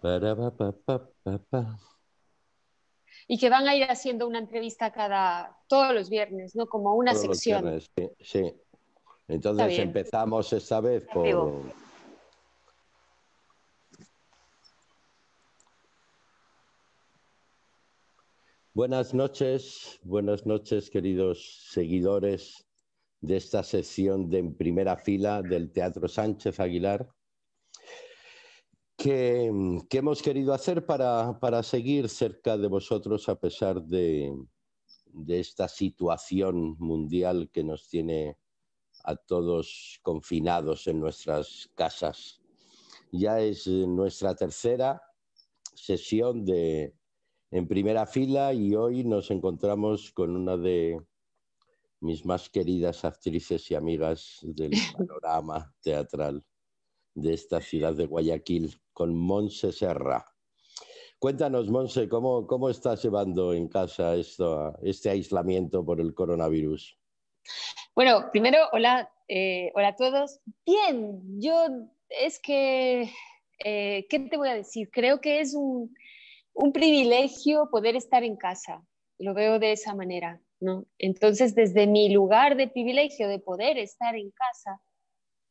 Para, pa. Y que van a ir haciendo una entrevista todos los viernes, ¿no? Como una Todos los sección. viernes, sí, sí. Está Entonces bien. empezamos esta vez Digo, por... buenas noches, queridos seguidores de esta sección de En Primera Fila del Teatro Sánchez Aguilar, que hemos querido hacer para seguir cerca de vosotros a pesar de esta situación mundial que nos tiene a todos confinados en nuestras casas. Ya es nuestra tercera sesión de En Primera Fila y hoy nos encontramos con una de mis más queridas actrices y amigas del panorama teatral de esta ciudad de Guayaquil, con Montse Serra. Cuéntanos, Montse, ¿cómo estás llevando en casa este aislamiento por el coronavirus? bueno, primero, hola, hola a todos. Bien, yo es que, ¿qué te voy a decir? Creo que es un privilegio poder estar en casa. Lo veo de esa manera, ¿no? Entonces, desde mi lugar de privilegio de poder estar en casa,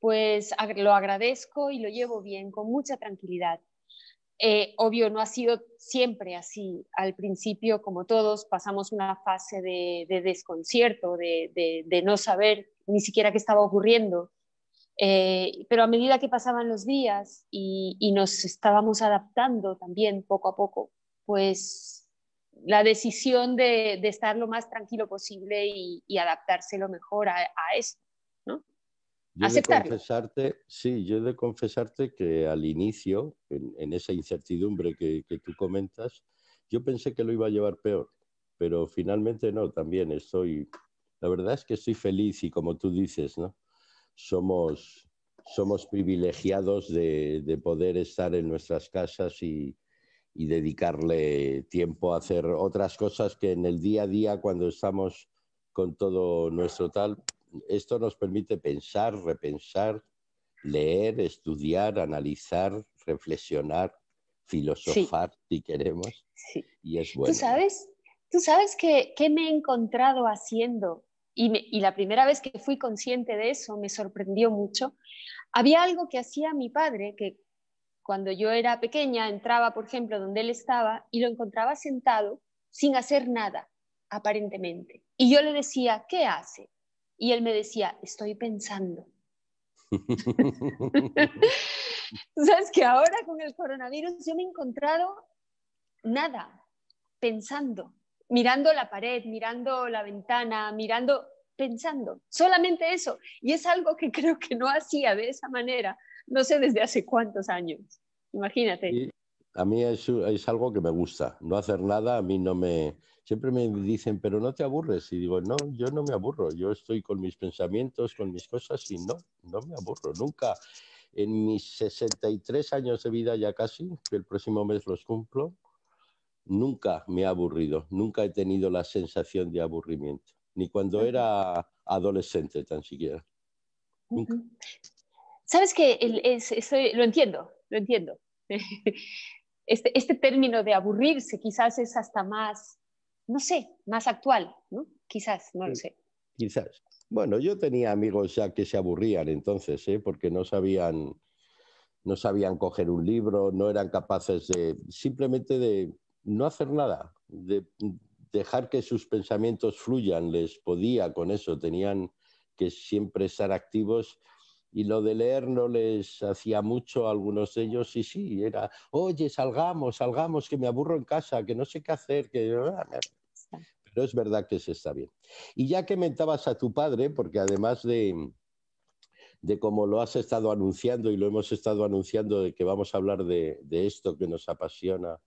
pues lo agradezco y lo llevo bien, con mucha tranquilidad. Obvio, no ha sido siempre así. Al principio, como todos, pasamos una fase de desconcierto, de no saber ni siquiera qué estaba ocurriendo. Pero a medida que pasaban los días y nos estábamos adaptando también poco a poco, pues la decisión de estar lo más tranquilo posible y adaptarse lo mejor a esto, ¿no? Yo he de Aceptarlo. confesarte, sí, yo he de confesarte que al inicio, en esa incertidumbre que tú comentas, yo pensé que lo iba a llevar peor, pero finalmente no, también la verdad es que estoy feliz y como tú dices, ¿no? Somos, somos privilegiados de poder estar en nuestras casas y dedicarle tiempo a hacer otras cosas que en el día a día, cuando estamos con todo nuestro tal, esto nos permite pensar, repensar, leer, estudiar, analizar, reflexionar, Sí, filosofar, si queremos, sí. y es Tú bueno, ¿no? sabes, tú sabes que me he encontrado haciendo y la primera vez que fui consciente de eso me sorprendió mucho. Había algo que hacía mi padre que cuando yo era pequeña entraba, por ejemplo, donde él estaba y lo encontraba sentado sin hacer nada, aparentemente. Y yo le decía, ¿qué hace? Y él me decía, estoy pensando. Tú sabes que ahora con el coronavirus yo me he encontrado nada, pensando, mirando la pared, mirando la ventana, pensando, solamente eso. Y es algo que creo que no hacía de esa manera, no sé desde hace cuántos años. Imagínate. Y a mí es algo que me gusta, no hacer nada, a mí no me... Siempre me dicen, pero no te aburres. Y digo, no, yo no me aburro, yo estoy con mis pensamientos, con mis cosas y no me aburro. Nunca, en mis 63 años de vida ya casi, que el próximo mes los cumplo, nunca me he aburrido, nunca he tenido la sensación de aburrimiento, ni cuando Uh-huh. era adolescente tan siquiera, nunca. Uh-huh. Sabes que lo entiendo, lo entiendo. Este término de aburrirse quizás es hasta más, no sé, más actual, ¿no? Quizás, no lo Sí, sé. quizás. Bueno, yo tenía amigos ya que se aburrían entonces, ¿eh? Porque no sabían coger un libro, no eran capaces de simplemente de no hacer nada, de dejar que sus pensamientos fluyan, les podía con eso, tenían que siempre estar activos y lo de leer no les hacía mucho a algunos de ellos y sí, era, oye, salgamos, salgamos, que me aburro en casa, que no sé qué hacer, que... Pero es verdad que se está bien. Y ya que mentabas a tu padre, porque además de cómo lo has estado anunciando y lo hemos estado anunciando, de que vamos a hablar de esto que nos apasiona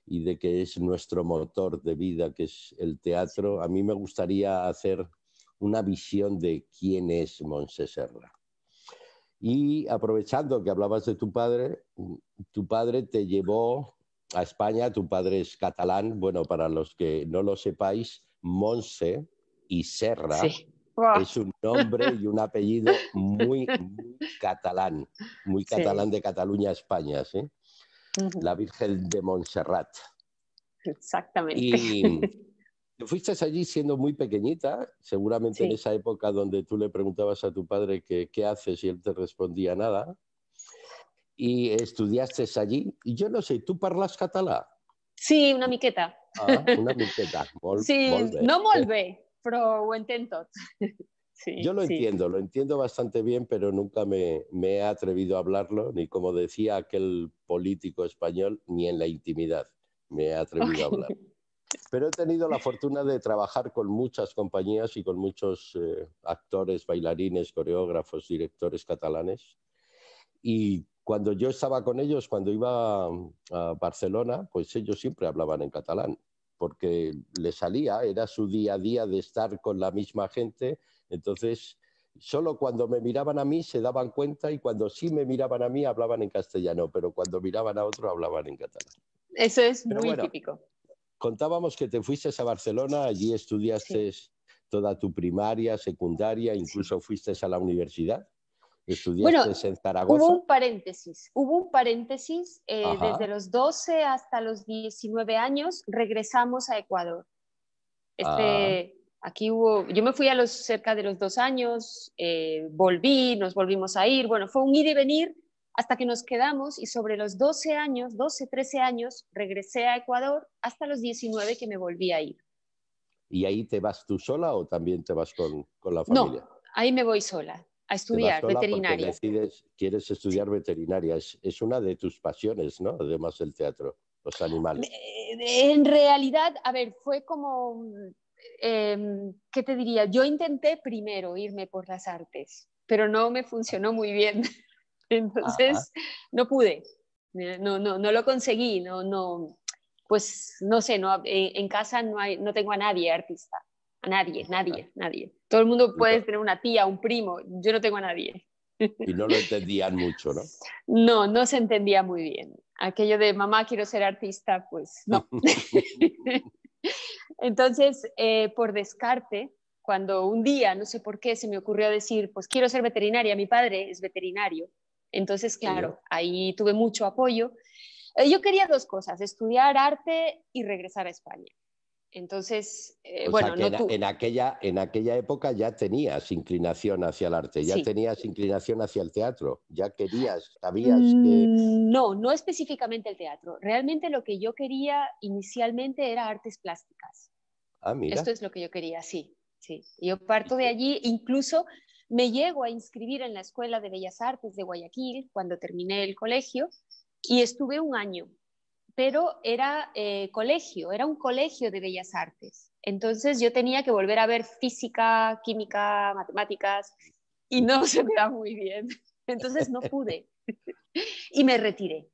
y de que es nuestro motor de vida, que es el teatro, a mí me gustaría hacer una visión de quién es Montse Serra. Y aprovechando que hablabas de tu padre te llevó a España, tu padre es catalán, bueno, para los que no lo sepáis, Montse y Serra Sí. Buah. es un nombre y un apellido muy, muy Sí. catalán de Cataluña, España, ¿sí? la Virgen de Montserrat. Exactamente. Y fuiste allí siendo muy pequeñita, seguramente Sí. en esa época donde tú le preguntabas a tu padre qué haces y él te respondía nada. Y estudiaste allí. Y yo no sé, ¿tú parlas català? Sí, una miqueta. Ah, una miqueta. Sí, Molt bé. no molt bé, però ho entenc tot. Yo Sí, sí. lo entiendo bastante bien, pero nunca me he atrevido a hablarlo, ni como decía aquel político español, ni en la intimidad me he atrevido a hablar. Okay. Pero he tenido la fortuna de trabajar con muchas compañías y con muchos actores, bailarines, coreógrafos, directores catalanes. Y cuando yo estaba con ellos, cuando iba a Barcelona, pues ellos siempre hablaban en catalán, porque les salía, era su día a día de estar con la misma gente. Entonces, solo cuando me miraban a mí se daban cuenta y cuando sí me miraban a mí hablaban en castellano, pero cuando miraban a otro hablaban en catalán. Eso es Pero muy bueno, típico. contábamos que te fuiste a Barcelona, allí Sí. estudiaste toda tu primaria, secundaria, Sí. incluso fuiste a la universidad, Bueno, estudiaste en hubo Zaragoza. un paréntesis, desde Ajá. los 12 hasta los 19 años regresamos a Ecuador. Ah, Aquí hubo, yo me fui a cerca de los 2 años, nos volvimos a ir, bueno, fue un ir y venir hasta que nos quedamos y sobre los 12 años, 12, 13 años, regresé a Ecuador hasta los 19 que me volví a ir. ¿y ahí te vas tú sola o también te vas con la familia? No, ahí me voy sola a Te vas estudiar sola porque veterinaria. decides, quieres Sí. estudiar veterinaria. Es una de tus pasiones, ¿no? Además del teatro, los animales. En realidad, a ver, fue como, ¿qué te diría? Yo intenté primero irme por las artes, pero no me funcionó muy bien. Ajá. Entonces, no pude, no lo conseguí, pues no sé, en casa no tengo a nadie artista, a nadie. Todo el mundo Y puede no, tener una tía, un primo, yo no tengo a nadie. y no lo entendían mucho, ¿no? No se entendía muy bien. Aquello de mamá, quiero ser artista, pues no. Entonces, por descarte, cuando un día, no sé por qué, se me ocurrió decir, pues quiero ser veterinaria, mi padre es veterinario. Entonces, Sí. claro, ahí tuve mucho apoyo. Yo quería dos cosas, estudiar arte y regresar a España. Entonces, O sea bueno, que no tú, en aquella época ya tenías inclinación hacia el arte, ya sí. tenías inclinación hacia el teatro, ya querías, sabías que... No específicamente el teatro. Realmente lo que yo quería inicialmente era artes plásticas. Ah, Esto mira. es lo que yo quería, sí, sí. Yo parto de allí, incluso me llego a inscribir en la Escuela de Bellas Artes de Guayaquil cuando terminé el colegio y estuve un año, pero era colegio, era un colegio de Bellas Artes. Entonces yo tenía que volver a ver física, química, matemáticas y no se me da muy bien. Entonces no pude y me retiré.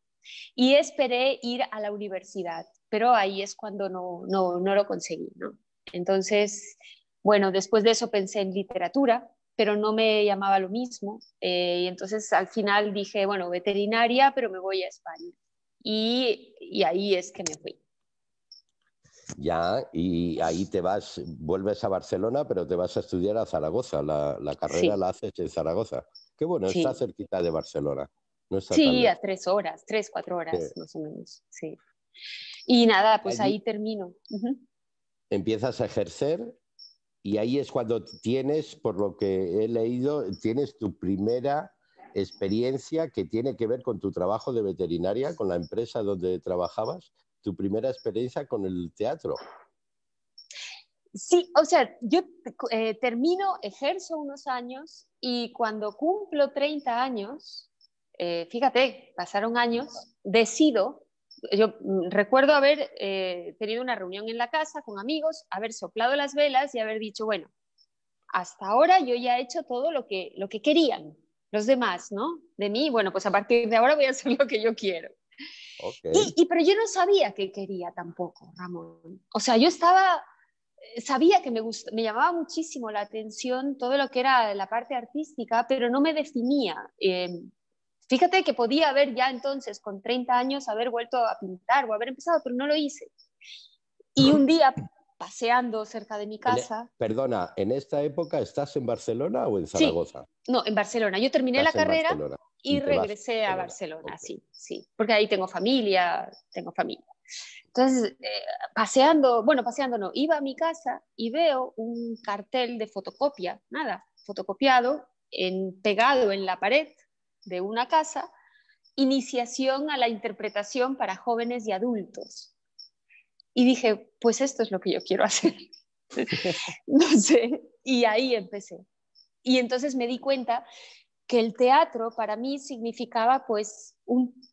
Y esperé ir a la universidad, pero ahí es cuando no lo conseguí, ¿no? Entonces, bueno, después de eso pensé en literatura, pero no me llamaba lo mismo. Y entonces al final dije, bueno, veterinaria, pero me voy a España. Y ahí es que me fui. Ya, y ahí te vas, vuelves a Barcelona, pero te vas a estudiar a Zaragoza. La carrera Sí, la haces en Zaragoza. Qué bueno, está sí. cerquita de Barcelona, no está tan Sí, a lejos. 3 horas, 3, 4 horas Sí. más o menos, sí. Y nada, pues Allí ahí termino. Uh-huh. empiezas a ejercer y ahí es cuando tienes, por lo que he leído, tienes tu primera experiencia que tiene que ver con tu trabajo de veterinaria, con la empresa donde trabajabas, tu primera experiencia con el teatro. Sí, o sea, yo termino, ejerzo unos años y cuando cumplo 30 años, fíjate, pasaron años, decido, yo recuerdo haber tenido una reunión en la casa con amigos, haber soplado las velas y haber dicho, bueno, hasta ahora yo ya he hecho todo lo que querían los demás, ¿no? De mí, bueno, pues a partir de ahora voy a hacer lo que yo quiero. Ok. Pero yo no sabía qué quería tampoco, Ramón. O sea, yo sabía que me llamaba muchísimo la atención todo lo que era la parte artística, pero no me definía. Fíjate que podía haber ya entonces, con 30 años, haber vuelto a pintar o haber empezado, pero no lo hice. Y un día paseando cerca de mi casa. Perdona, ¿en esta época estás en Barcelona o en Sí, Zaragoza? no, en Barcelona. Yo terminé la Estás en carrera Barcelona y y te vas regresé a a Barcelona. Barcelona, Ok. sí, sí, porque ahí tengo familia. Entonces, paseando no, iba a mi casa y veo un cartel de fotocopia, nada, fotocopiado, pegado en la pared de una casa, iniciación a la interpretación para jóvenes y adultos. Y dije, pues esto es lo que yo quiero hacer. No sé, y ahí empecé. Y entonces me di cuenta que el teatro para mí significaba, pues,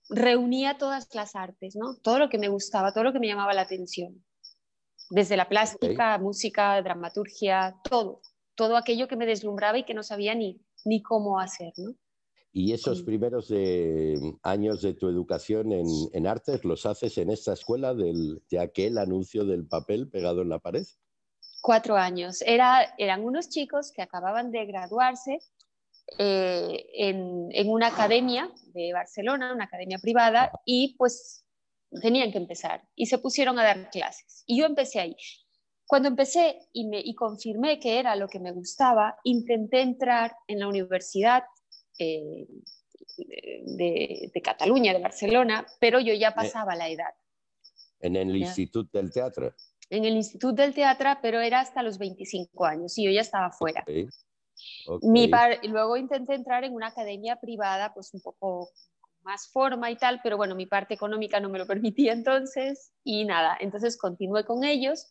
reunía todas las artes, ¿no? Todo lo que me gustaba, todo lo que me llamaba la atención. Desde la Ok. plástica, música, dramaturgia, todo aquello que me deslumbraba y que no sabía ni cómo hacer, ¿no? ¿Y esos primeros años de tu educación en artes los haces en esta escuela de aquel anuncio del papel pegado en la pared? 4 años. Eran unos chicos que acababan de graduarse en una academia de Barcelona, una academia privada, Ajá. y pues tenían que empezar y se pusieron a dar clases. Y yo empecé ahí. Cuando empecé y confirmé que era lo que me gustaba, intenté entrar en la Universidad eh, de Cataluña, de Barcelona, pero yo ya pasaba la edad. En el ¿Ya? Institut del Teatre. En el Institut del Teatro, pero era hasta los 25 años y yo ya estaba fuera. Ok, ok. Luego intenté entrar en una academia privada, pues un poco más forma y tal, pero bueno, mi parte económica no me lo permitía entonces y nada, entonces continué con ellos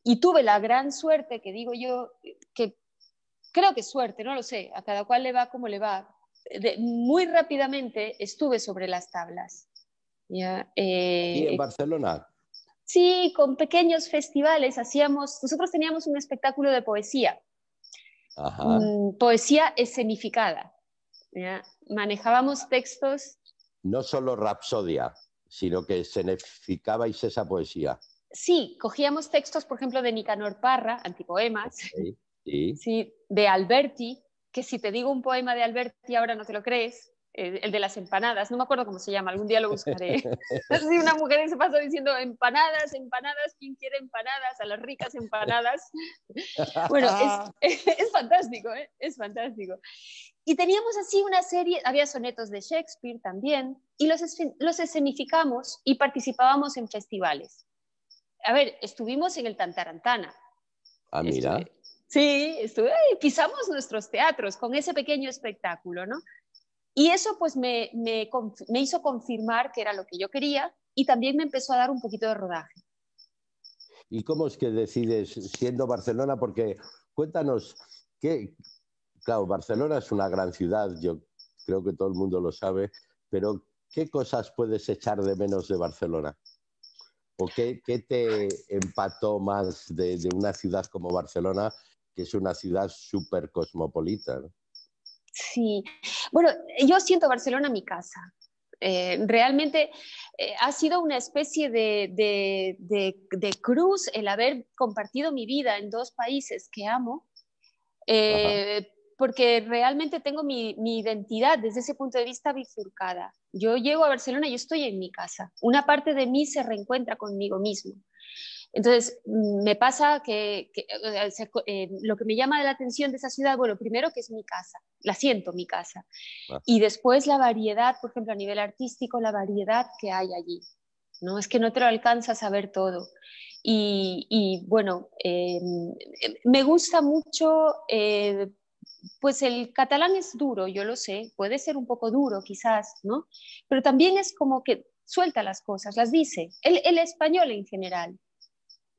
y tuve la gran suerte, que digo yo, que creo que suerte, no lo sé, a cada cual le va como le va. Muy rápidamente estuve sobre las tablas. ¿Ya? Aquí en Barcelona. Sí, con pequeños festivales nosotros teníamos un espectáculo de poesía, Ajá. poesía escenificada. ¿Ya? Manejábamos textos. No solo rapsodia, sino que escenificabais esa poesía. Sí, cogíamos textos, por ejemplo, de Nicanor Parra, antipoemas, Ok, sí. sí, de Alberti, que si te digo un poema de Alberti ahora no te lo crees, el de las empanadas, no me acuerdo cómo se llama, algún día lo buscaré. Así una mujer que se pasó diciendo empanadas, empanadas, ¿quién quiere empanadas? A las ricas empanadas. Bueno, es fantástico, ¿eh? Es fantástico. Y teníamos así una serie, había sonetos de Shakespeare también, y los escenificamos y participábamos en festivales. A ver, estuvimos en el Tantarantana. Ah, mira. Sí, pisamos nuestros teatros con ese pequeño espectáculo, ¿no? Y eso pues me hizo confirmar que era lo que yo quería y también me empezó a dar un poquito de rodaje. ¿Y cómo es que decides, siendo Barcelona? Porque cuéntanos, claro, Barcelona es una gran ciudad, yo creo que todo el mundo lo sabe, pero ¿qué cosas puedes echar de menos de Barcelona? ¿O qué te empató más de una ciudad como Barcelona, que es una ciudad súper cosmopolita, ¿no? Sí, bueno, yo siento Barcelona mi casa. Realmente ha sido una especie de cruz el haber compartido mi vida en 2 países que amo, Ajá. porque realmente tengo mi identidad desde ese punto de vista bifurcada. Yo llego a Barcelona y yo estoy en mi casa. Una parte de mí se reencuentra conmigo mismo. Entonces, me pasa lo que me llama la atención de esa ciudad, bueno, primero que es mi casa, la siento mi casa, Ah. y después la variedad, por ejemplo, a nivel artístico, la variedad que hay allí, ¿no? Es que no te lo alcanzas a ver todo. Bueno, me gusta mucho, pues el catalán es duro, yo lo sé, puede ser un poco duro quizás, ¿no? Pero también es como que suelta las cosas, las dice, el español en general.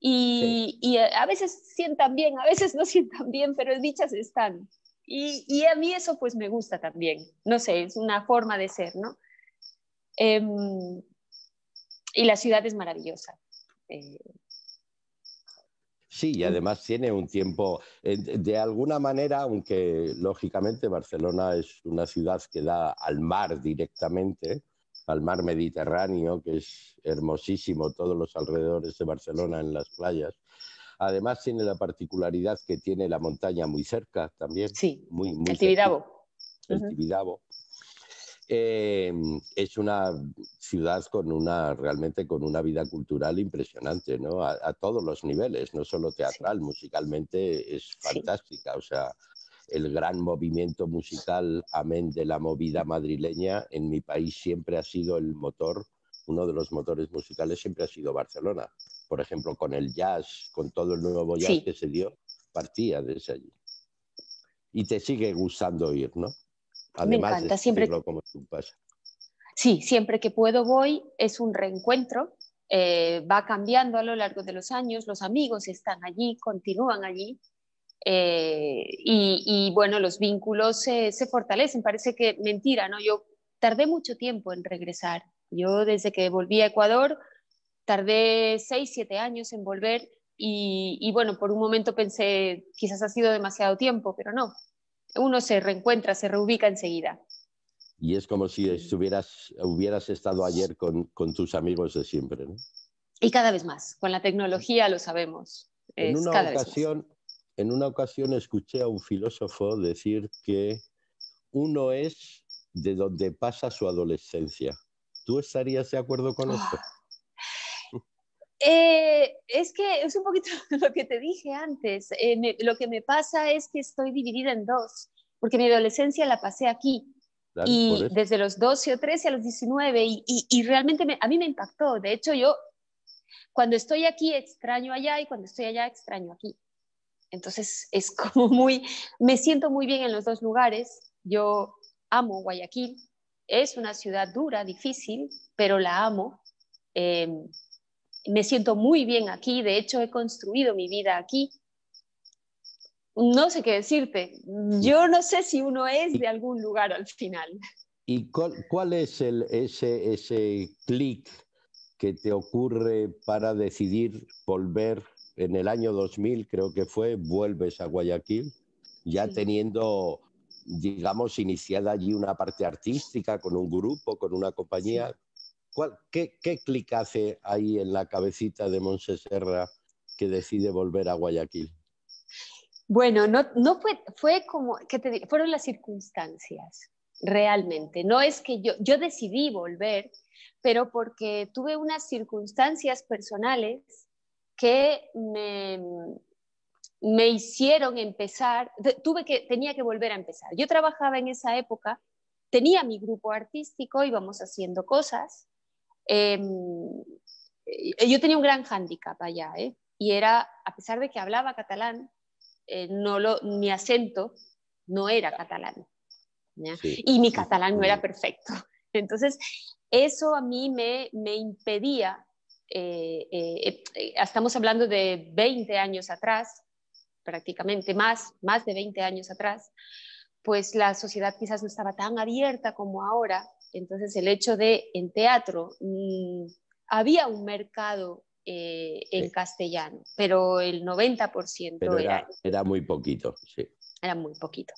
Sí. Y a veces sientan bien, a veces no sientan bien, pero dichas están. Y a mí eso pues me gusta también. No sé, es una forma de ser, ¿no? Y la ciudad es maravillosa. Eh, Sí, y además tiene un tiempo, de alguna manera, aunque lógicamente Barcelona es una ciudad que da al mar directamente, al mar Mediterráneo, que es hermosísimo, todos los alrededores de Barcelona en las playas. Además tiene la particularidad que tiene la montaña muy cerca también, sí, muy, muy el cerquita, Tibidabo. el Uh-huh. Tibidabo. Es una ciudad realmente con una vida cultural impresionante, ¿no? A todos los niveles, no solo teatral, Sí, musicalmente es sí. fantástica. O sea, el gran movimiento musical, amén de la movida madrileña, en mi país siempre ha sido el motor, uno de los motores musicales siempre ha sido Barcelona. Por ejemplo, con el jazz, con todo el nuevo jazz que Sí, se dio, partía desde allí. Y te sigue gustando ir, ¿no? me Además de encanta. Siempre, sentirlo como tu pasa. sí, siempre que puedo voy, es un reencuentro. Va cambiando a lo largo de los años, los amigos están allí, continúan allí. Bueno, los vínculos se fortalecen. Parece que mentira, ¿no? Yo tardé mucho tiempo en regresar. Yo desde que volví a Ecuador tardé 6, 7 años en volver bueno, por un momento pensé quizás ha sido demasiado tiempo, pero no. Uno se reencuentra, se reubica enseguida. Y es como si hubieras estado ayer con tus amigos de siempre, ¿no? Y cada vez más, con la tecnología lo sabemos, En es una cada vez más. ocasión, en una ocasión escuché a un filósofo decir que uno es de donde pasa su adolescencia. ¿Tú estarías de acuerdo con esto? Oh, es que es un poquito lo que te dije antes. Lo que me pasa es que estoy dividida en dos, porque mi adolescencia la pasé aquí, Claro, por y eso. desde los 12 o 13 a los 19, y realmente a mí me impactó. De hecho, yo cuando estoy aquí extraño allá y cuando estoy allá extraño aquí. Entonces es como me siento muy bien en los dos lugares. Yo amo Guayaquil, es una ciudad dura, difícil, pero la amo. Eh, Me siento muy bien aquí, de hecho he construido mi vida aquí. No sé qué decirte, yo no sé si uno es ¿Y, de algún lugar al final. y cuál es ese clic que te ocurre para decidir volver en el año 2000, creo que fue, vuelves a Guayaquil, ya Sí. teniendo, digamos, iniciada allí una parte artística con un grupo, con una Sí. compañía? ¿Qué clic hace ahí en la cabecita de Montse Serra que decide volver a Guayaquil? Bueno, no fue como, ¿qué te digo? Fueron las circunstancias, realmente. No es que yo decidí volver, pero porque tuve unas circunstancias personales que me hicieron empezar, tenía que volver a empezar. Yo trabajaba en esa época, tenía mi grupo artístico, íbamos haciendo cosas. Eh, yo tenía un gran hándicap allá, y era, a pesar de que hablaba catalán, mi acento no era catalán, ¿ya? Sí, Y mi sí. catalán no era perfecto. Entonces, eso a mí me impedía, estamos hablando de 20 años atrás, prácticamente más de 20 años atrás, pues la sociedad quizás no estaba tan abierta como ahora. Entonces, el hecho de en teatro, había un mercado en Sí. castellano, pero el Pero 90% era muy poquito, sí. era muy poquito.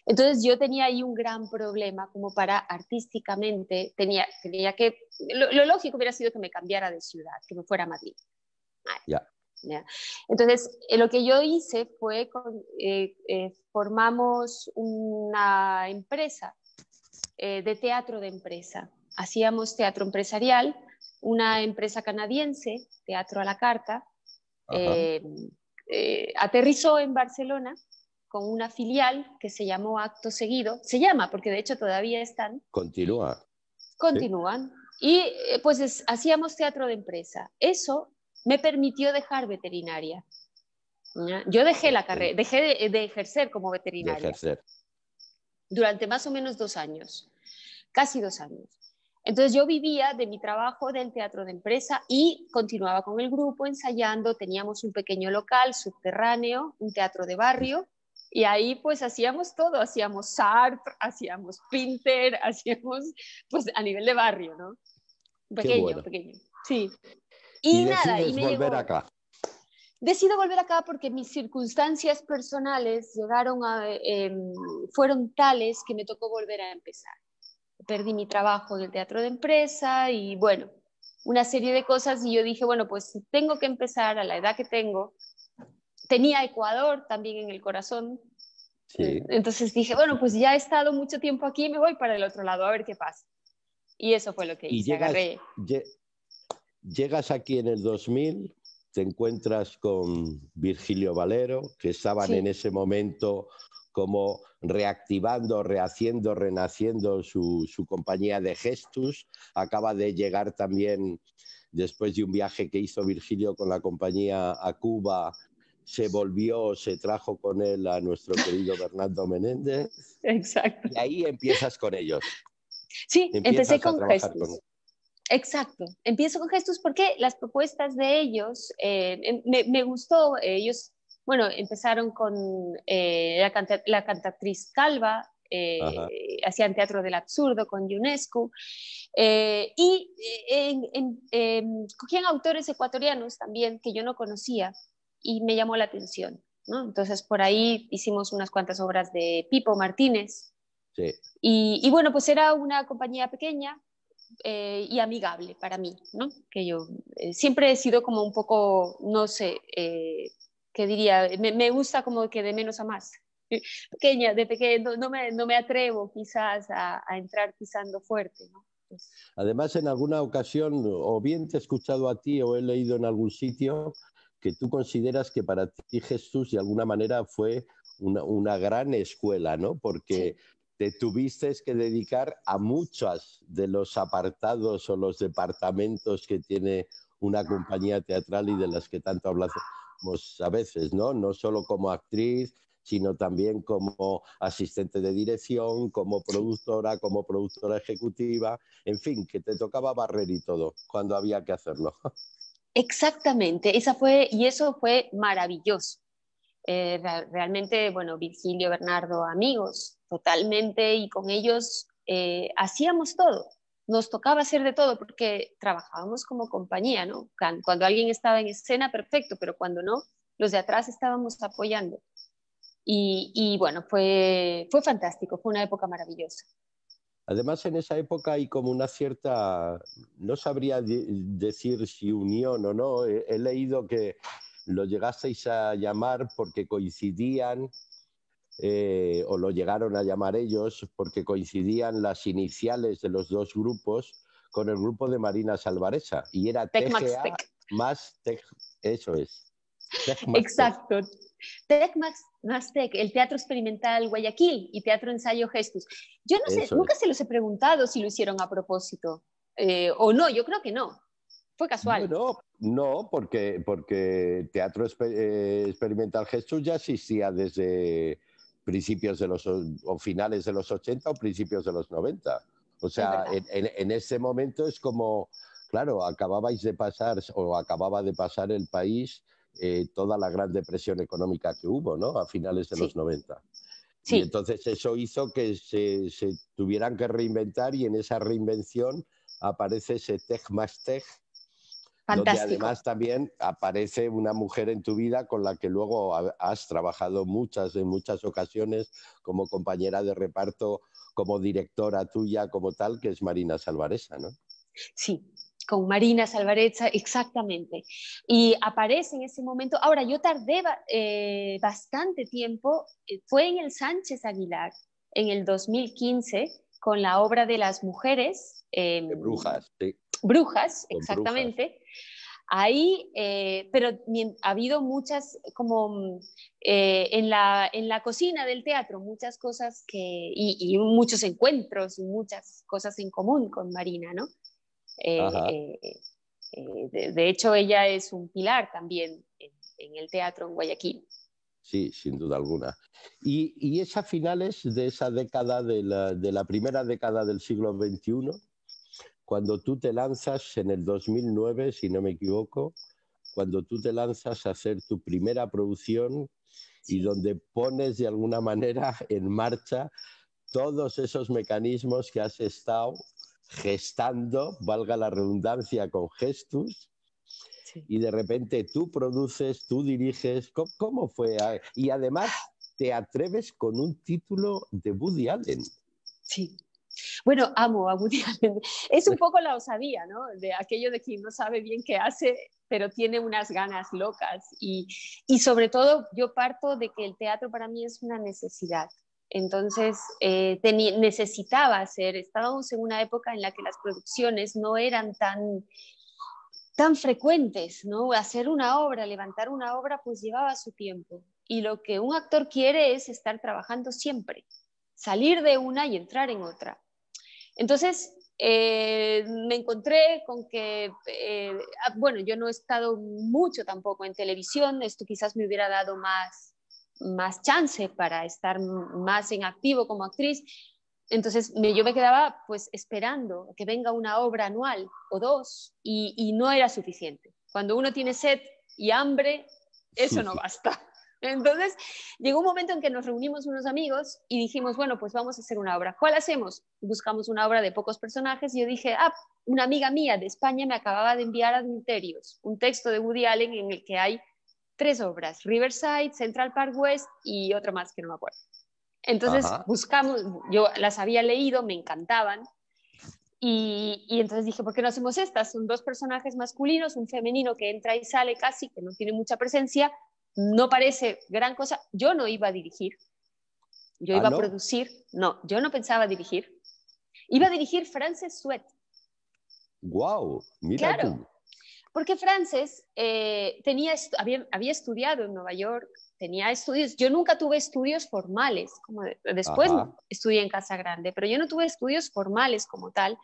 Entonces yo tenía ahí un gran problema como para artísticamente, tenía que, lo lógico hubiera sido que me cambiara de ciudad, que me fuera a Madrid. Ya. ¿Ya? Entonces, lo que yo hice fue, formamos una empresa de teatro de empresa. Hacíamos teatro empresarial, una empresa canadiense, Teatro a la Carta, Ajá. eh, aterrizó en Barcelona con una filial que se llamó Acto Seguido, se llama porque de hecho todavía están, Continúa. Sí. continúan, y pues hacíamos teatro de empresa. Eso me permitió dejar veterinaria. ¿Ya? Yo dejé la carrera, dejé de ejercer como De veterinaria ejercer. durante más o menos 2 años, casi 2 años. Entonces yo vivía de mi trabajo del teatro de empresa y continuaba con el grupo ensayando, teníamos un pequeño local subterráneo, un teatro de barrio, y ahí pues hacíamos todo, hacíamos Sartre, hacíamos Pinter, hacíamos pues a nivel de barrio, ¿no? Qué Pequeño, bueno. pequeño, sí. Y Y nada, y decides me volver llegó, acá. decido volver acá porque mis circunstancias personales fueron tales que me tocó volver a empezar. Perdí mi trabajo en el teatro de empresa y bueno, una serie de cosas y yo dije, bueno, pues tengo que empezar a la edad que tengo. Tenía Ecuador también en el corazón, Sí. Entonces dije, bueno, pues ya he estado mucho tiempo aquí, me voy para el otro lado a ver qué pasa. Y eso fue lo que Y hice, agarré. llegas aquí en el 2000, te encuentras con Virgilio Valero, que estaban en Sí, ese momento como reactivando, rehaciendo, renaciendo su compañía de Gestus. Acaba de llegar también, después de un viaje que hizo Virgilio con la compañía a Cuba, se volvió, se trajo con él a nuestro querido Bernardo Menéndez, exacto. y ahí empiezas con ellos, Sí, empecé empiezas a con trabajar con gestos. Exacto. Empiezo con gestos porque las propuestas de ellos me gustó. Ellos, bueno, empezaron con la cantatriz Calva, Ajá. hacían teatro del absurdo con UNESCO, y cogían autores ecuatorianos también que yo no conocía y me llamó la atención, ¿no? Entonces por ahí hicimos unas cuantas obras de Pipo Martínez Sí. y bueno, pues era una compañía pequeña y amigable para mí, ¿no? Que yo siempre he sido como un poco, no sé, ¿qué diría? Me gusta como que de menos a más. Pequeña, de pequeño, no me atrevo quizás a entrar pisando fuerte, ¿no? Pues, Además, en alguna ocasión, o bien te he escuchado a ti o he leído en algún sitio que tú consideras que para ti Jesús de alguna manera fue una gran escuela, ¿no? Porque sí, te tuviste que dedicar a muchos de los apartados o los departamentos que tiene una compañía teatral y de las que tanto hablamos a veces, ¿no? No solo como actriz, sino también como asistente de dirección, sí. como productora ejecutiva, en fin, que te tocaba barrer y todo cuando había que hacerlo. Exactamente, y eso fue maravilloso. Realmente, bueno, Virgilio, Bernardo, amigos, totalmente, y con ellos hacíamos todo. Nos tocaba hacer de todo porque trabajábamos como compañía, ¿no? Cuando alguien estaba en escena, perfecto, pero cuando no, los de atrás estábamos apoyando. Y bueno, fue fantástico, fue una época maravillosa. Además, en esa época hay como una cierta, no sabría decir si unión o no, he leído que lo llegasteis a llamar porque coincidían, o lo llegaron a llamar ellos, porque coincidían las iniciales de los dos grupos con el grupo de Marina Salvaresa, y era Tec Max TGA Tech. más Tech, eso es, Tech más Tech. Exacto. Tec Max Tech, el Teatro Experimental Guayaquil y Teatro Ensayo Gestus. Yo no sé, Eso nunca es. se los he preguntado si lo hicieron a propósito o no, yo creo que no. Fue casual. Bueno, no, porque Teatro Experimental Jesús ya existía desde principios de los o finales de los 80 o principios de los 90. O Es sea, verdad. en ese momento es como, claro, acababais de pasar o acababa de pasar el país toda la gran depresión económica que hubo, ¿no? A finales de los Sí, 90. Y sí, entonces eso hizo que se tuvieran que reinventar, y en esa reinvención aparece ese Tech más Tech, donde fantástico. además también aparece una mujer en tu vida con la que luego has trabajado en muchas ocasiones como compañera de reparto, como directora tuya, como tal, que es Marina Salvaresa, ¿no? Sí, con Marina Salvarezza, exactamente. Y aparece en ese momento. Ahora, yo tardé bastante tiempo, fue en el Sánchez Aguilar, en el 2015, con la obra de las mujeres, De Brujas, sí, brujas, con Brujas. exactamente. Ahí, pero ha habido muchas, como en la cocina del teatro, muchas cosas y muchos encuentros y muchas cosas en común con Marina, ¿no? Ajá. Eh, de hecho, ella es un pilar también en el teatro en Guayaquil. Sí, sin duda alguna. Y es a finales de esa década, de la primera década del siglo XXI, cuando tú te lanzas en el 2009, si no me equivoco, cuando tú te lanzas a hacer tu primera producción y Sí, donde pones de alguna manera en marcha todos esos mecanismos que has estado gestando, valga la redundancia, con gestus, sí. y de repente tú produces, tú diriges. ¿Cómo fue? Y además te atreves con un título de Woody Allen. Sí. Bueno, amo a Woody Allen. Es un poco la osadía, ¿no? De aquello de quien no sabe bien qué hace, pero tiene unas ganas locas. Y sobre todo, yo parto de que el teatro para mí es una necesidad. Entonces, necesitaba hacer, estábamos en una época en la que las producciones no eran tan frecuentes, ¿no? Hacer una obra, levantar una obra, pues llevaba su tiempo. Y lo que un actor quiere es estar trabajando siempre, salir de una y entrar en otra. Entonces, me encontré con que, bueno, yo no he estado mucho tampoco en televisión, esto quizás me hubiera dado más chance para estar más en activo como actriz. Entonces yo me quedaba pues esperando que venga una obra anual o dos y no era suficiente. Cuando uno tiene sed y hambre, eso no basta. Entonces llegó un momento en que nos reunimos unos amigos y dijimos, bueno, pues vamos a hacer una obra. ¿Cuál hacemos? Buscamos una obra de pocos personajes y yo dije, una amiga mía de España me acababa de enviar Adulterios, un texto de Woody Allen en el que hay 3 obras, Riverside, Central Park West y otra más que no me acuerdo. Entonces buscamos, yo las había leído, me encantaban, y entonces dije, ¿por qué no hacemos estas? Son 2 personajes masculinos, un femenino que entra y sale casi, que no tiene mucha presencia, no parece gran cosa. Yo no iba a dirigir, yo iba a producir, no, yo no pensaba dirigir, iba a dirigir Frances Sweet. ¡Guau! Mira claro, tú. Porque Frances había estudiado en Nueva York, tenía estudios. Yo nunca tuve estudios formales, como después estudié en Casa Grande, pero yo no tuve estudios formales como tal.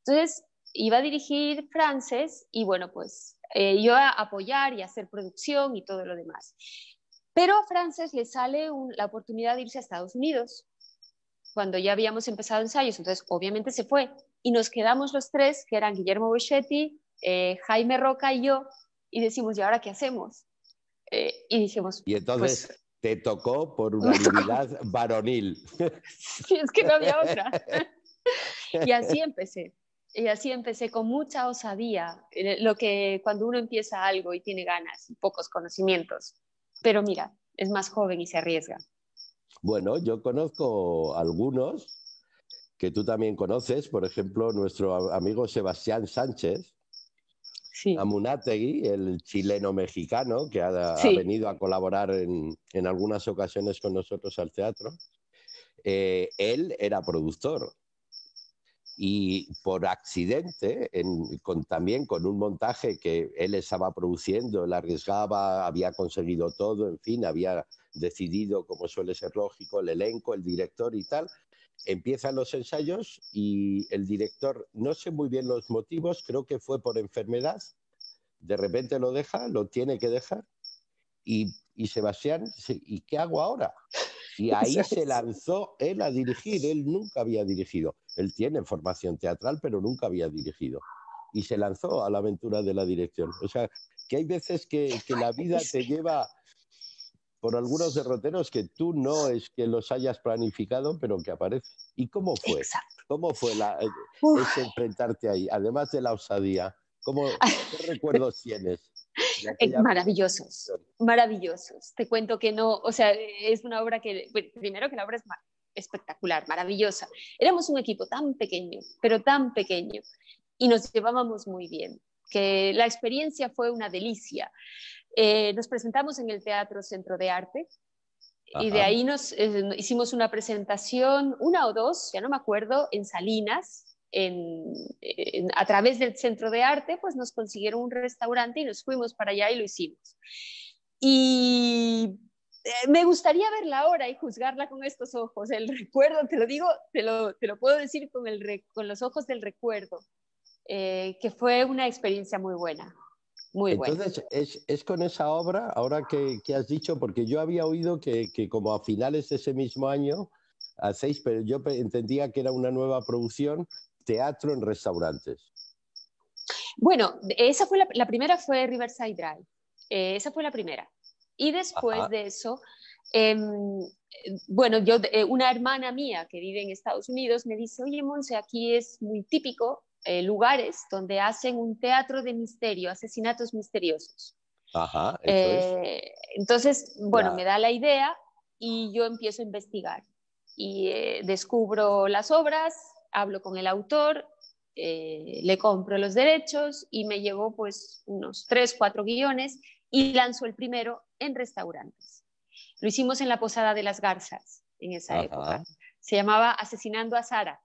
Entonces iba a dirigir Frances y bueno, pues yo a apoyar y hacer producción y todo lo demás. Pero a Frances le sale la oportunidad de irse a Estados Unidos cuando ya habíamos empezado ensayos, entonces obviamente se fue y nos quedamos los 3, que eran Guillermo Boschetti, Jaime Roca y yo, y decimos, ¿y ahora qué hacemos? Y dijimos, y entonces pues, te tocó por unanimidad varonil. Sí, es que no había otra. Y así empecé con mucha osadía, lo que cuando uno empieza algo y tiene ganas y pocos conocimientos, pero mira, es más joven y se arriesga. Bueno, yo conozco algunos que tú también conoces, por ejemplo, nuestro amigo Sebastián Sánchez, Sí. Amunátegui, el chileno-mexicano que ha venido a colaborar en algunas ocasiones con nosotros al teatro. Él era productor y por accidente, también con un montaje que él estaba produciendo, él arriesgaba, había conseguido todo, en fin, había decidido, como suele ser lógico, el elenco, el director y tal. Empiezan los ensayos y el director, no sé muy bien los motivos, creo que fue por enfermedad, de repente lo deja, lo tiene que dejar y Sebastián dice, ¿y qué hago ahora? Y ahí se lanzó él a dirigir, él nunca había dirigido, él tiene formación teatral pero nunca había dirigido y se lanzó a la aventura de la dirección. O sea, que hay veces que la vida te lleva por algunos derroteros que tú no es que los hayas planificado, pero que aparecen. ¿Y cómo fue? Exacto. ¿Cómo fue ese enfrentarte ahí? Además de la osadía, ¿qué recuerdos tienes? Maravillosos, maravillosos. Te cuento que no, o sea, es una obra que, bueno, primero que la obra es espectacular, maravillosa. Éramos un equipo tan pequeño, pero tan pequeño, y nos llevábamos muy bien, que la experiencia fue una delicia. Nos presentamos en el Teatro Centro de Arte y de ahí hicimos una presentación, 1 o 2, ya no me acuerdo, en Salinas. A través del Centro de Arte, pues nos consiguieron un restaurante y nos fuimos para allá y lo hicimos. Y me gustaría verla ahora y juzgarla con estos ojos. El recuerdo, te lo digo, te lo puedo decir con los ojos del recuerdo, que fue una experiencia muy buena. Muy Entonces, es con esa obra, ahora que has dicho, porque yo había oído que como a finales de ese mismo año hacéis, pero yo entendía que era una nueva producción, teatro en restaurantes. Bueno, esa fue la primera, fue Riverside Drive. Esa fue la primera. Y después de eso, bueno, una hermana mía que vive en Estados Unidos me dice, oye, Monse, aquí es muy típico lugares donde hacen un teatro de misterio, asesinatos misteriosos. Ajá, eso es. Entonces, bueno, me da la idea y yo empiezo a investigar. Y descubro las obras, hablo con el autor, le compro los derechos y me llevo pues unos 3, 4 guiones y lanzo el primero en restaurantes. Lo hicimos en la Posada de las Garzas en esa época. Se llamaba Asesinando a Sara.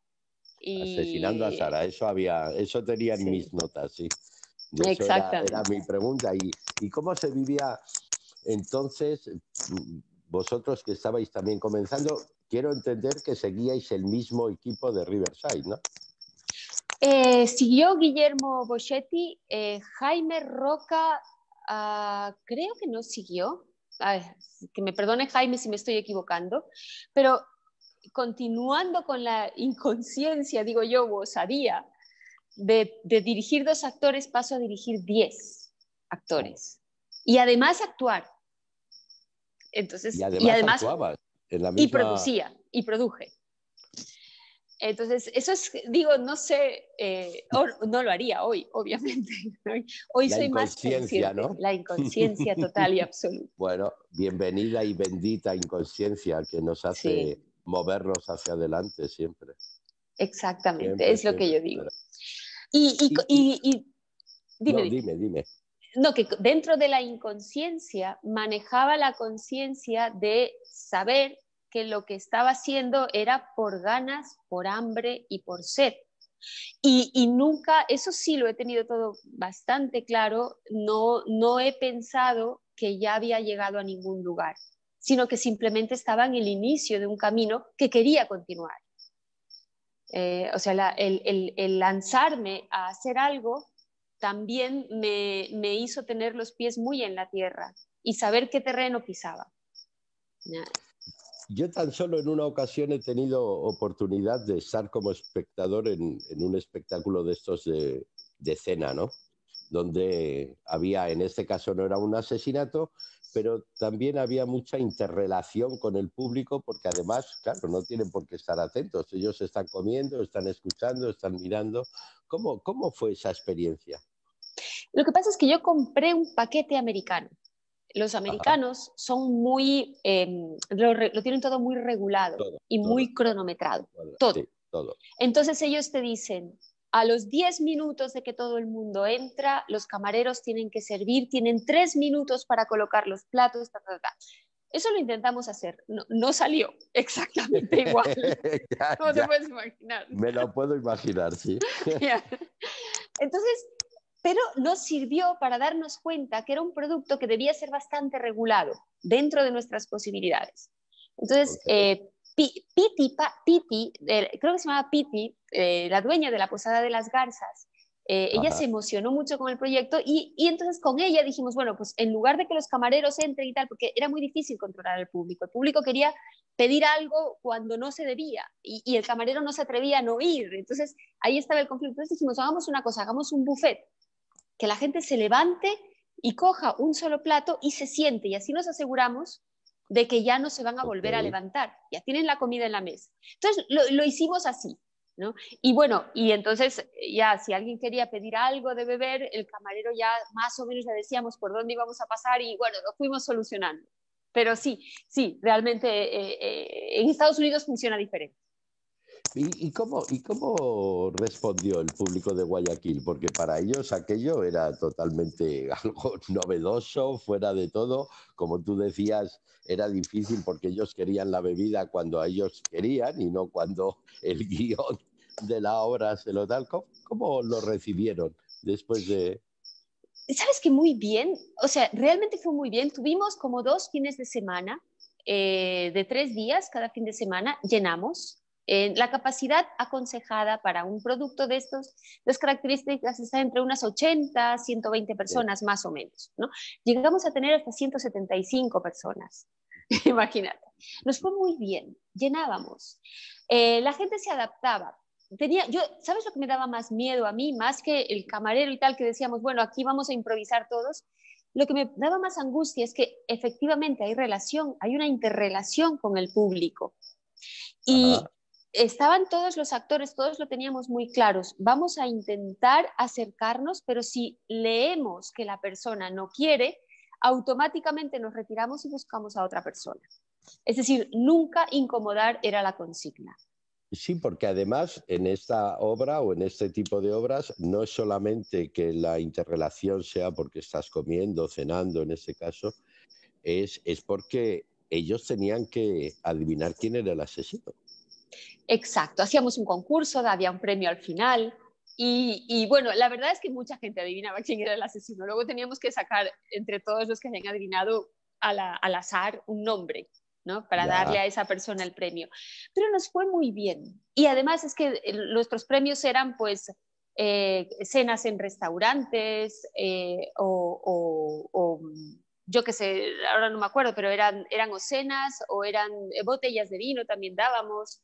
Asesinando a Sara, eso tenía en mis notas, sí. De eso era mi pregunta. ¿Y cómo se vivía entonces, vosotros que estabais también comenzando? Quiero entender que seguíais el mismo equipo de Riverside, ¿no? Siguió Guillermo Boschetti, Jaime Roca, creo que no siguió. Que me perdone Jaime si me estoy equivocando, pero continuando con la inconsciencia, digo yo, osadía, de dirigir 2 actores, paso a dirigir 10 actores. Y además actuar. Entonces, y además actuabas en la misma... Y producía, y produje. Entonces, eso es, digo, no sé, no lo haría hoy, obviamente. Hoy soy más consciente, ¿no? La inconsciencia total y absoluta. Bueno, bienvenida y bendita inconsciencia que nos hace movernos hacia adelante siempre. Exactamente, siempre, es lo que yo digo. Dime. No, que dentro de la inconsciencia manejaba la conciencia de saber que lo que estaba haciendo era por ganas, por hambre y por sed. Y nunca, eso sí lo he tenido todo bastante claro, no he pensado que ya había llegado a ningún lugar, sino que simplemente estaba en el inicio de un camino que quería continuar. O sea, el lanzarme a hacer algo también me hizo tener los pies muy en la tierra y saber qué terreno pisaba. Yo tan solo en una ocasión he tenido oportunidad de estar como espectador en un espectáculo de estos de cena, ¿no? Donde había, en este caso no era un asesinato, pero también había mucha interrelación con el público, porque además, claro, no tienen por qué estar atentos. Ellos están comiendo, están escuchando, están mirando. ¿Cómo fue esa experiencia? Lo que pasa es que yo compré un paquete americano. Los americanos son muy, lo tienen todo muy regulado y muy cronometrado. Sí, todo. Entonces ellos te dicen, a los 10 minutos de que todo el mundo entra, los camareros tienen que servir, tienen 3 minutos para colocar los platos, Eso lo intentamos hacer, no salió exactamente igual. ¿Cómo te puedes imaginar? Me lo puedo imaginar, sí. Entonces, pero nos sirvió para darnos cuenta que era un producto que debía ser bastante regulado dentro de nuestras posibilidades. Entonces, Piti, creo que se llamaba Piti, la dueña de la Posada de las Garzas, ella se emocionó mucho con el proyecto y entonces con ella dijimos, bueno, pues en lugar de que los camareros entren y tal, porque era muy difícil controlar al público, el público quería pedir algo cuando no se debía y el camarero no se atrevía a no ir, entonces ahí estaba el conflicto. Entonces dijimos, hagamos una cosa, hagamos un buffet, que la gente se levante y coja un solo plato y se siente, y así nos aseguramos de que ya no se van a volver a levantar, ya tienen la comida en la mesa. Entonces lo hicimos así, ¿no? Y bueno, y entonces ya si alguien quería pedir algo de beber, el camarero ya más o menos le decíamos por dónde íbamos a pasar y bueno, lo fuimos solucionando. Pero sí, realmente en Estados Unidos funciona diferente. ¿Y cómo respondió el público de Guayaquil? Porque para ellos aquello era totalmente algo novedoso, fuera de todo. Como tú decías, era difícil porque ellos querían la bebida cuando ellos querían y no cuando el guión de la obra se lo tal. ¿Cómo lo recibieron después de...? Sabes que muy bien, o sea, realmente fue muy bien. Tuvimos como 2 fines de semana, de 3 días cada fin de semana, llenamos. La capacidad aconsejada para un producto de las características está entre unas 80, 120 personas más o menos, ¿no? Llegamos a tener hasta 175 personas, imagínate. Nos fue muy bien, llenábamos. La gente se adaptaba. ¿Sabes lo que me daba más miedo a mí? Más que el camarero y tal, que decíamos, bueno, aquí vamos a improvisar todos. Lo que me daba más angustia es que efectivamente hay una interrelación con el público. Y estaban todos los actores, todos lo teníamos muy claros. Vamos a intentar acercarnos, pero si leemos que la persona no quiere, automáticamente nos retiramos y buscamos a otra persona. Es decir, nunca incomodar era la consigna. Sí, porque además en esta obra o en este tipo de obras no es solamente que la interrelación sea porque estás comiendo, cenando en este caso, es porque ellos tenían que adivinar quién era el asesino. Exacto, hacíamos un concurso, había un premio al final y bueno, la verdad es que mucha gente adivinaba quién era el asesino. Luego teníamos que sacar entre todos los que habían adivinado al azar un nombre, ¿no? Para darle Ya, a esa persona el premio. Pero nos fue muy bien. Y además es que nuestros premios eran pues cenas en restaurantes o yo qué sé, ahora no me acuerdo, pero eran o cenas o eran botellas de vino también dábamos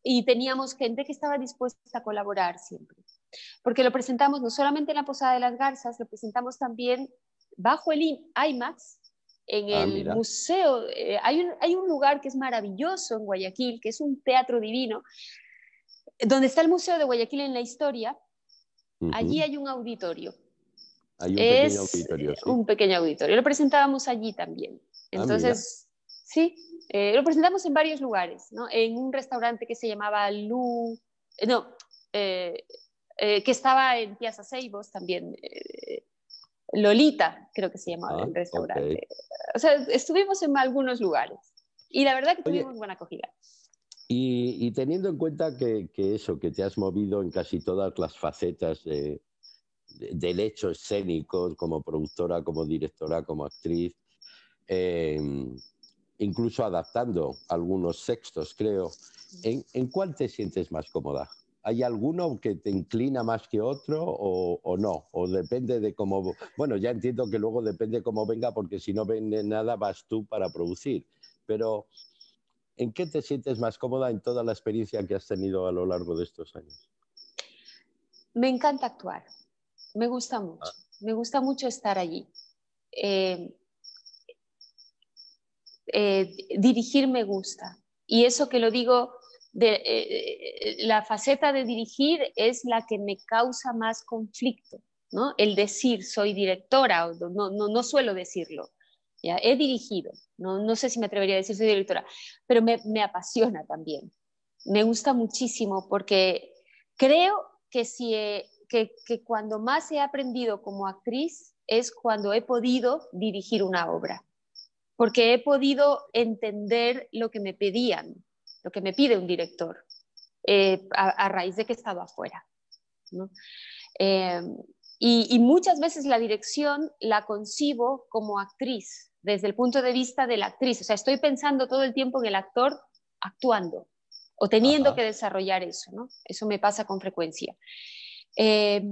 y teníamos gente que estaba dispuesta a colaborar siempre. Porque lo presentamos no solamente en la Posada de las Garzas, lo presentamos también bajo el IMAX, en el mira. museo. Hay un lugar que es maravilloso en Guayaquil, que es un teatro divino, donde está el Museo de Guayaquil en la historia. Allí Ujú. hay un auditorio. Hay un pequeño Es auditorio, sí. un pequeño auditorio. Lo presentábamos allí también. Mira. Entonces, sí, lo presentamos en varios lugares, ¿no? En un restaurante que se llamaba no, eh, que estaba en Piazza Seibos también, Lolita, creo que se llamaba el Ok. restaurante. O sea, estuvimos en algunos lugares y la verdad que Oye, tuvimos buena acogida. y teniendo en cuenta que eso, que te has movido en casi todas las facetas del hecho escénico, como productora, como directora, como actriz, eh, incluso adaptando algunos textos, creo, ¿en cuál te sientes más cómoda? ¿Hay alguno que te inclina más que otro o no? ¿O depende de cómo... Bueno, ya entiendo que luego depende cómo venga, porque si no vende nada vas tú para producir. Pero ¿en qué te sientes más cómoda en toda la experiencia que has tenido a lo largo de estos años? Me encanta actuar, Ah, me gusta mucho estar allí. Eh, Dirigir me gusta. Y eso que lo digo, la faceta de dirigir es la que me causa más conflicto, ¿no? El decir soy directora, no suelo decirlo. ¿Ya? He dirigido, no sé si me atrevería a decir soy directora, pero me apasiona también. Me gusta muchísimo porque creo que, que cuando más he aprendido como actriz es cuando he podido dirigir una obra porque he podido entender lo que me pedían, lo que me pide un director, a raíz de que estaba afuera, ¿no? Eh, y muchas veces la dirección la concibo como actriz, desde el punto de vista de la actriz. O sea, estoy pensando todo el tiempo en el actor actuando o teniendo ajá, que desarrollar eso, ¿no? Eso me pasa con frecuencia. Eh,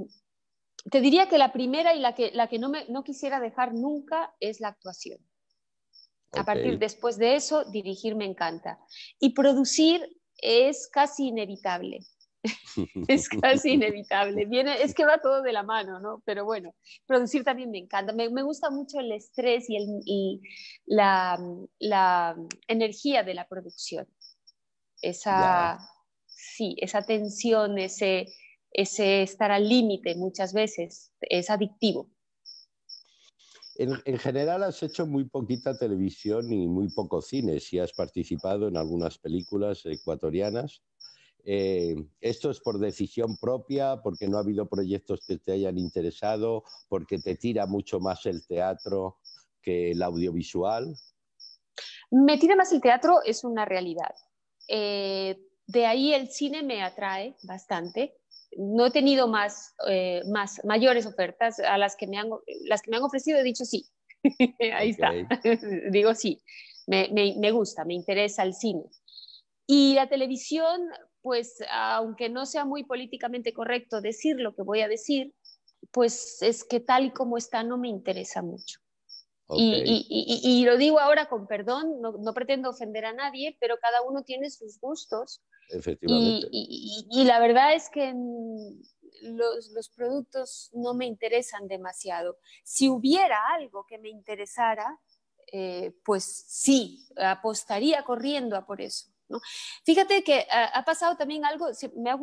Te diría que la primera y la que no quisiera dejar nunca es la actuación. A ok. partir después de eso, dirigir me encanta. Y producir es casi inevitable. Es casi inevitable. Viene, es que va todo de la mano, ¿no? Pero bueno, producir también me encanta. Me gusta mucho el estrés y la, la energía de la producción. Ya. Esa, sí, esa tensión, ese estar al límite muchas veces es adictivo. En general has hecho muy poquita televisión y muy poco cine, si has participado en algunas películas ecuatorianas. ¿Esto es por decisión propia, porque no ha habido proyectos que te hayan interesado, porque te tira mucho más el teatro que el audiovisual? Me tira más el teatro, es una realidad. De ahí el cine me atrae bastante. No he tenido mayores ofertas a las que me han ofrecido, he dicho sí. Ahí Ok, está. Digo sí. Me gusta, me interesa el cine. Y la televisión, pues aunque no sea muy políticamente correcto decir lo que voy a decir, pues es que tal y como está no me interesa mucho. ok, Y lo digo ahora con perdón, no pretendo ofender a nadie, pero cada uno tiene sus gustos efectivamente. y la verdad es que los productos no me interesan demasiado. Si hubiera algo que me interesara, pues sí, apostaría corriendo a por eso. ¿No? Fíjate que ha pasado también algo, me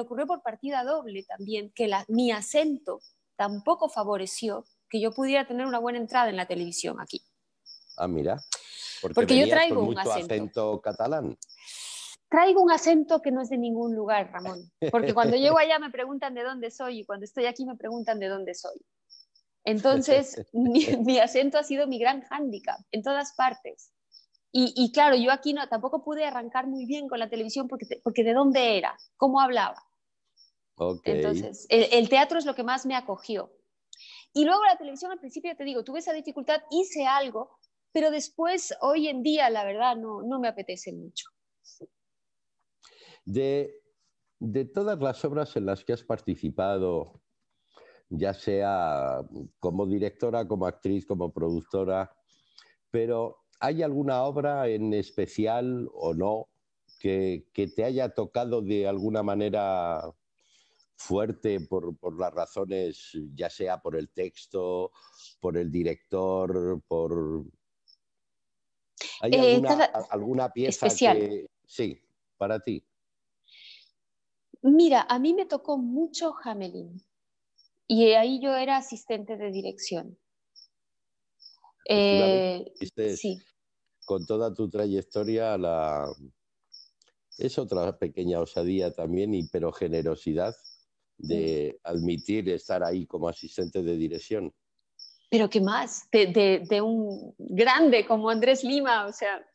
ocurrió por partida doble también, que mi acento tampoco favoreció que yo pudiera tener una buena entrada en la televisión aquí. Mira, porque Porque yo venías con traigo un mucho acento. acento catalán. traigo un acento que no es de ningún lugar, Ramón, porque cuando llego allá me preguntan de dónde soy y cuando estoy aquí me preguntan de dónde soy. Entonces, mi acento ha sido mi gran hándicap en todas partes. Y claro, yo aquí tampoco pude arrancar muy bien con la televisión porque de dónde era, cómo hablaba. Okay. Entonces, el teatro es lo que más me acogió. Y luego la televisión, al principio, te digo, tuve esa dificultad, hice algo, pero después, hoy en día, la verdad, no me apetece mucho. De todas las obras en las que has participado, ya sea como directora, como actriz, como productora, pero ¿hay alguna obra en especial o no que te haya tocado de alguna manera fuerte por las razones, ya sea por el texto, por el director, ¿Hay alguna pieza especial. que... Sí, para ti? Mira, a mí me tocó mucho Hamelin y ahí yo era asistente de dirección. Efectivamente, Sí. con toda tu trayectoria, es otra pequeña osadía también, pero generosidad de admitir estar ahí como asistente de dirección. Pero ¿qué más? De un grande como Andrés Lima, o sea,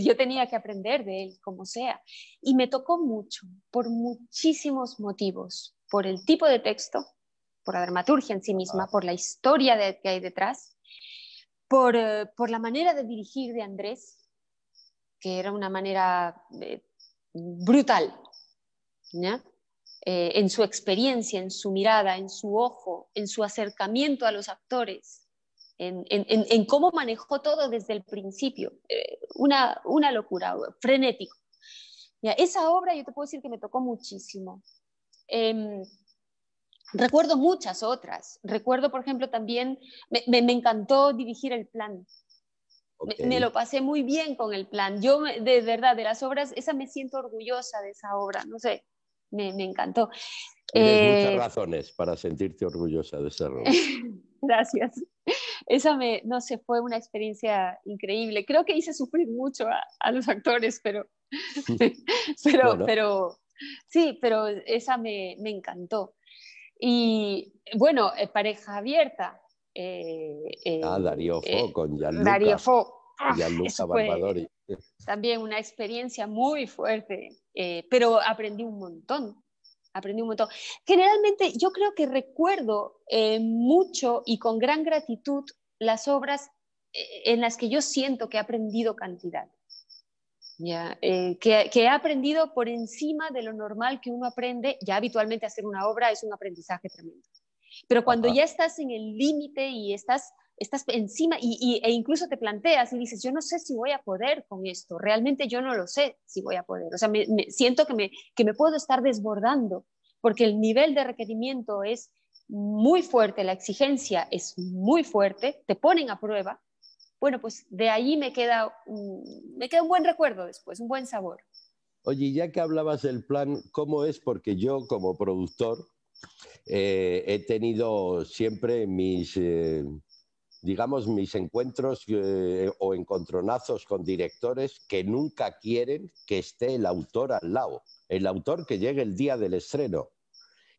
yo tenía que aprender de él, como sea. Y me tocó mucho, por muchísimos motivos, por el tipo de texto, por la dramaturgia en sí misma, por la historia que hay detrás, por la manera de dirigir de Andrés, que era una manera brutal, ¿ya? En su experiencia, en su mirada, en su ojo, en su acercamiento a los actores, en cómo manejó todo desde el principio. Una locura, frenético. Ya, esa obra yo te puedo decir que me tocó muchísimo. Recuerdo muchas otras. Recuerdo, por ejemplo, también, me encantó dirigir El Plan. Okay. Me lo pasé muy bien con El Plan. Yo, de verdad, de las obras, esa me siento orgullosa de esa obra. No sé, me encantó. Tienes muchas razones para sentirte orgullosa de esa obra. Gracias. Esa no sé, fue una experiencia increíble. Creo que hice sufrir mucho a los actores, pero sí, pero esa me encantó. Y bueno, Pareja Abierta. Darío Fo con Gianluca. Darío Fo. Gianluca Eso fue Barbadori. también una experiencia muy fuerte, pero aprendí un montón. Generalmente yo creo que recuerdo mucho y con gran gratitud las obras en las que yo siento que he aprendido cantidad. Ya, que he aprendido por encima de lo normal que uno aprende. Ya habitualmente hacer una obra es un aprendizaje tremendo. Pero cuando ya estás en el límite y estás encima e incluso te planteas y dices, yo no sé si voy a poder con esto, realmente yo no lo sé si voy a poder. O sea, siento que me puedo estar desbordando porque el nivel de requerimiento es muy fuerte, la exigencia es muy fuerte, te ponen a prueba. Bueno, pues de ahí me queda un buen recuerdo después, un buen sabor. Oye, ya que hablabas del Plan, ¿cómo es? Porque yo como productor he tenido siempre digamos, mis encuentros o encontronazos con directores que nunca quieren que esté el autor al lado, el autor que llegue el día del estreno.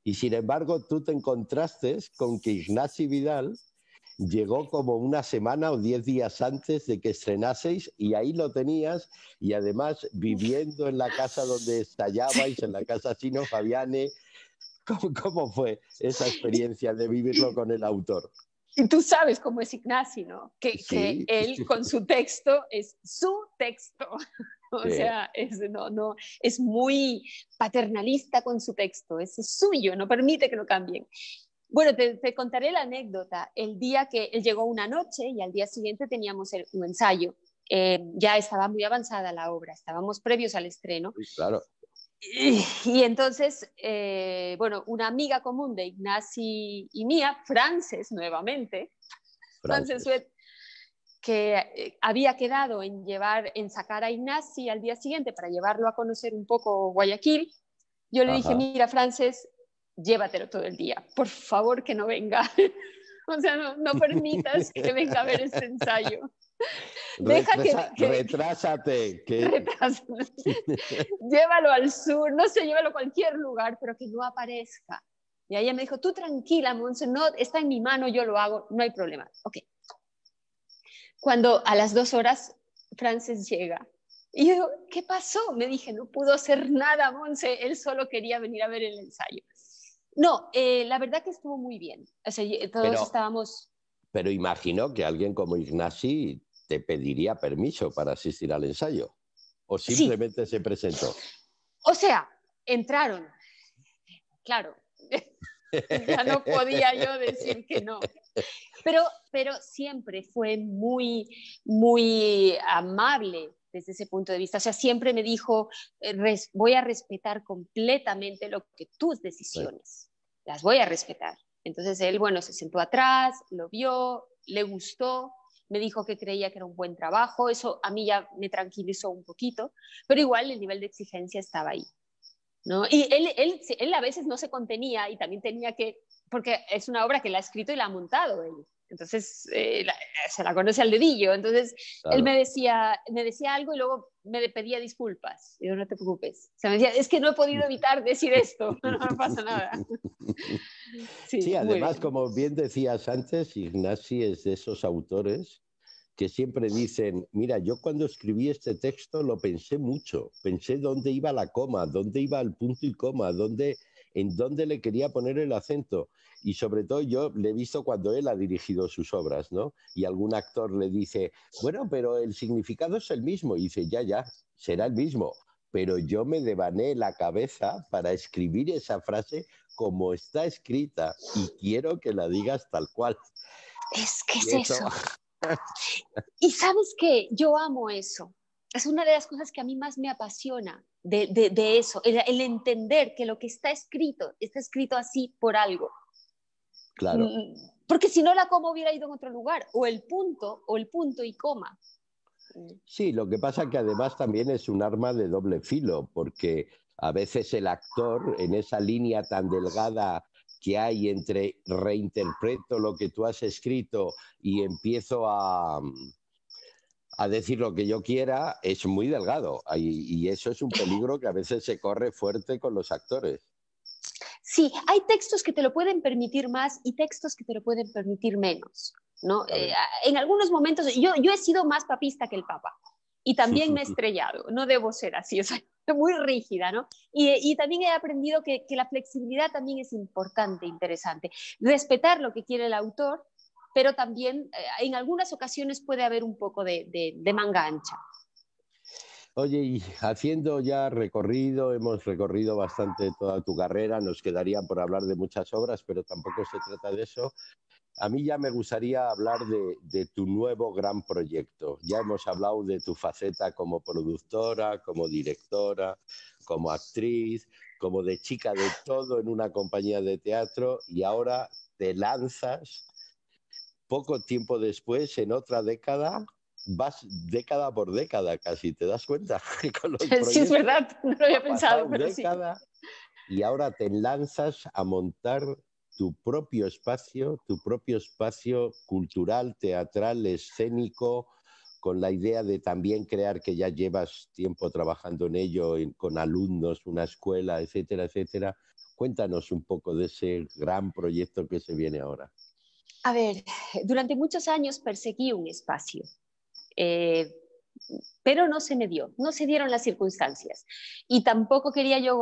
Y sin embargo, tú te encontraste con que Ignasi Vidal llegó como una semana o 10 días antes de que estrenaseis y ahí lo tenías y además viviendo en la casa donde estallabais, en la casa Chino Fabiane. ¿Cómo fue esa experiencia de vivirlo con el autor? Y tú sabes cómo es Ignasi, ¿no? Que Sí. él con su texto es su texto. O sea, es muy paternalista con su texto, es suyo, no permite que lo cambien. Bueno, te contaré la anécdota. El día que él llegó una noche y al día siguiente teníamos un ensayo. Ya estaba muy avanzada la obra, estábamos previos al estreno. Sí, claro. Y entonces, bueno, una amiga común de Ignasi y mía, Frances nuevamente, Frances Suet, que había quedado en sacar a Ignasi al día siguiente para llevarlo a conocer un poco Guayaquil. Yo le dije, mira, Frances, llévatelo todo el día, por favor que no venga. O sea, no permitas que venga a ver este ensayo. Deja Retrásate. Llévalo al sur, no sé, llévalo a cualquier lugar, pero que no aparezca. Y ella me dijo, tú tranquila, Monse, no, está en mi mano, yo lo hago, no hay problema. Ok. Cuando a las 2 horas Frances llega, y yo, ¿qué pasó? Me dije, no pudo hacer nada, Monse, él solo quería venir a ver el ensayo. No, la verdad que estuvo muy bien. O sea, todos estábamos... Pero imagino que alguien como Ignasi te pediría permiso para asistir al ensayo. ¿O simplemente se presentó? O sea, entraron. Claro, ya no podía yo decir que no. Pero siempre fue muy, muy amable desde ese punto de vista. O sea, siempre me dijo, voy a respetar completamente tus decisiones. Las voy a respetar. Entonces él, bueno, se sentó atrás, lo vio, le gustó, me dijo que creía que era un buen trabajo. Eso a mí ya me tranquilizó un poquito, pero igual el nivel de exigencia estaba ahí, ¿no? Y él a veces no se contenía y también tenía que, porque es una obra que la ha escrito y la ha montado él. Entonces, se la conoce al dedillo. Entonces, claro. Él me decía algo y luego me pedía disculpas. Y yo, no te preocupes. O sea, me decía, es que no he podido evitar decir esto. No pasa nada. Sí, además, como bien decías antes, Ignasi es de esos autores que siempre dicen, mira, yo cuando escribí este texto lo pensé mucho. Pensé dónde iba la coma, dónde iba el punto y coma, en dónde le quería poner el acento. Y sobre todo yo le he visto cuando él ha dirigido sus obras, ¿no? Y algún actor le dice, bueno, pero el significado es el mismo. Y dice, ya, será el mismo. Pero yo me devané la cabeza para escribir esa frase como está escrita y quiero que la digas tal cual. Es que es eso. Y sabes qué, yo amo eso. Es una de las cosas que a mí más me apasiona de eso, el entender que lo que está escrito así por algo. Claro. Porque si no, la coma hubiera ido en otro lugar, o el punto y coma. Sí, lo que pasa que además también es un arma de doble filo, porque a veces el actor, en esa línea tan delgada que hay entre reinterpreto lo que tú has escrito y empiezo a decir lo que yo quiera, es muy delgado. Y eso es un peligro que a veces se corre fuerte con los actores. Sí, hay textos que te lo pueden permitir más y textos que te lo pueden permitir menos, ¿no? En algunos momentos, yo he sido más papista que el Papa y también me he estrellado, no debo ser así, o sea, muy rígida, ¿no? Y también he aprendido que la flexibilidad también es importante, interesante. Respetar lo que quiere el autor, pero también en algunas ocasiones puede haber un poco de manga ancha. Oye, y haciendo ya hemos recorrido bastante toda tu carrera, nos quedaría por hablar de muchas obras, pero tampoco se trata de eso. A mí ya me gustaría hablar de tu nuevo gran proyecto. Ya hemos hablado de tu faceta como productora, como directora, como actriz, como de chica de todo en una compañía de teatro y ahora te lanzas poco tiempo después en otra década. Vas década por década casi, ¿te das cuenta? Con los sí, es verdad, no lo había pensado, pero década, sí. Y ahora te lanzas a montar tu propio espacio cultural, teatral, escénico, con la idea de también crear, que ya llevas tiempo trabajando en ello, con alumnos, una escuela, etcétera, etcétera. Cuéntanos un poco de ese gran proyecto que se viene ahora. A ver, durante muchos años perseguí un espacio. Pero no se me dio, no se dieron las circunstancias y tampoco quería yo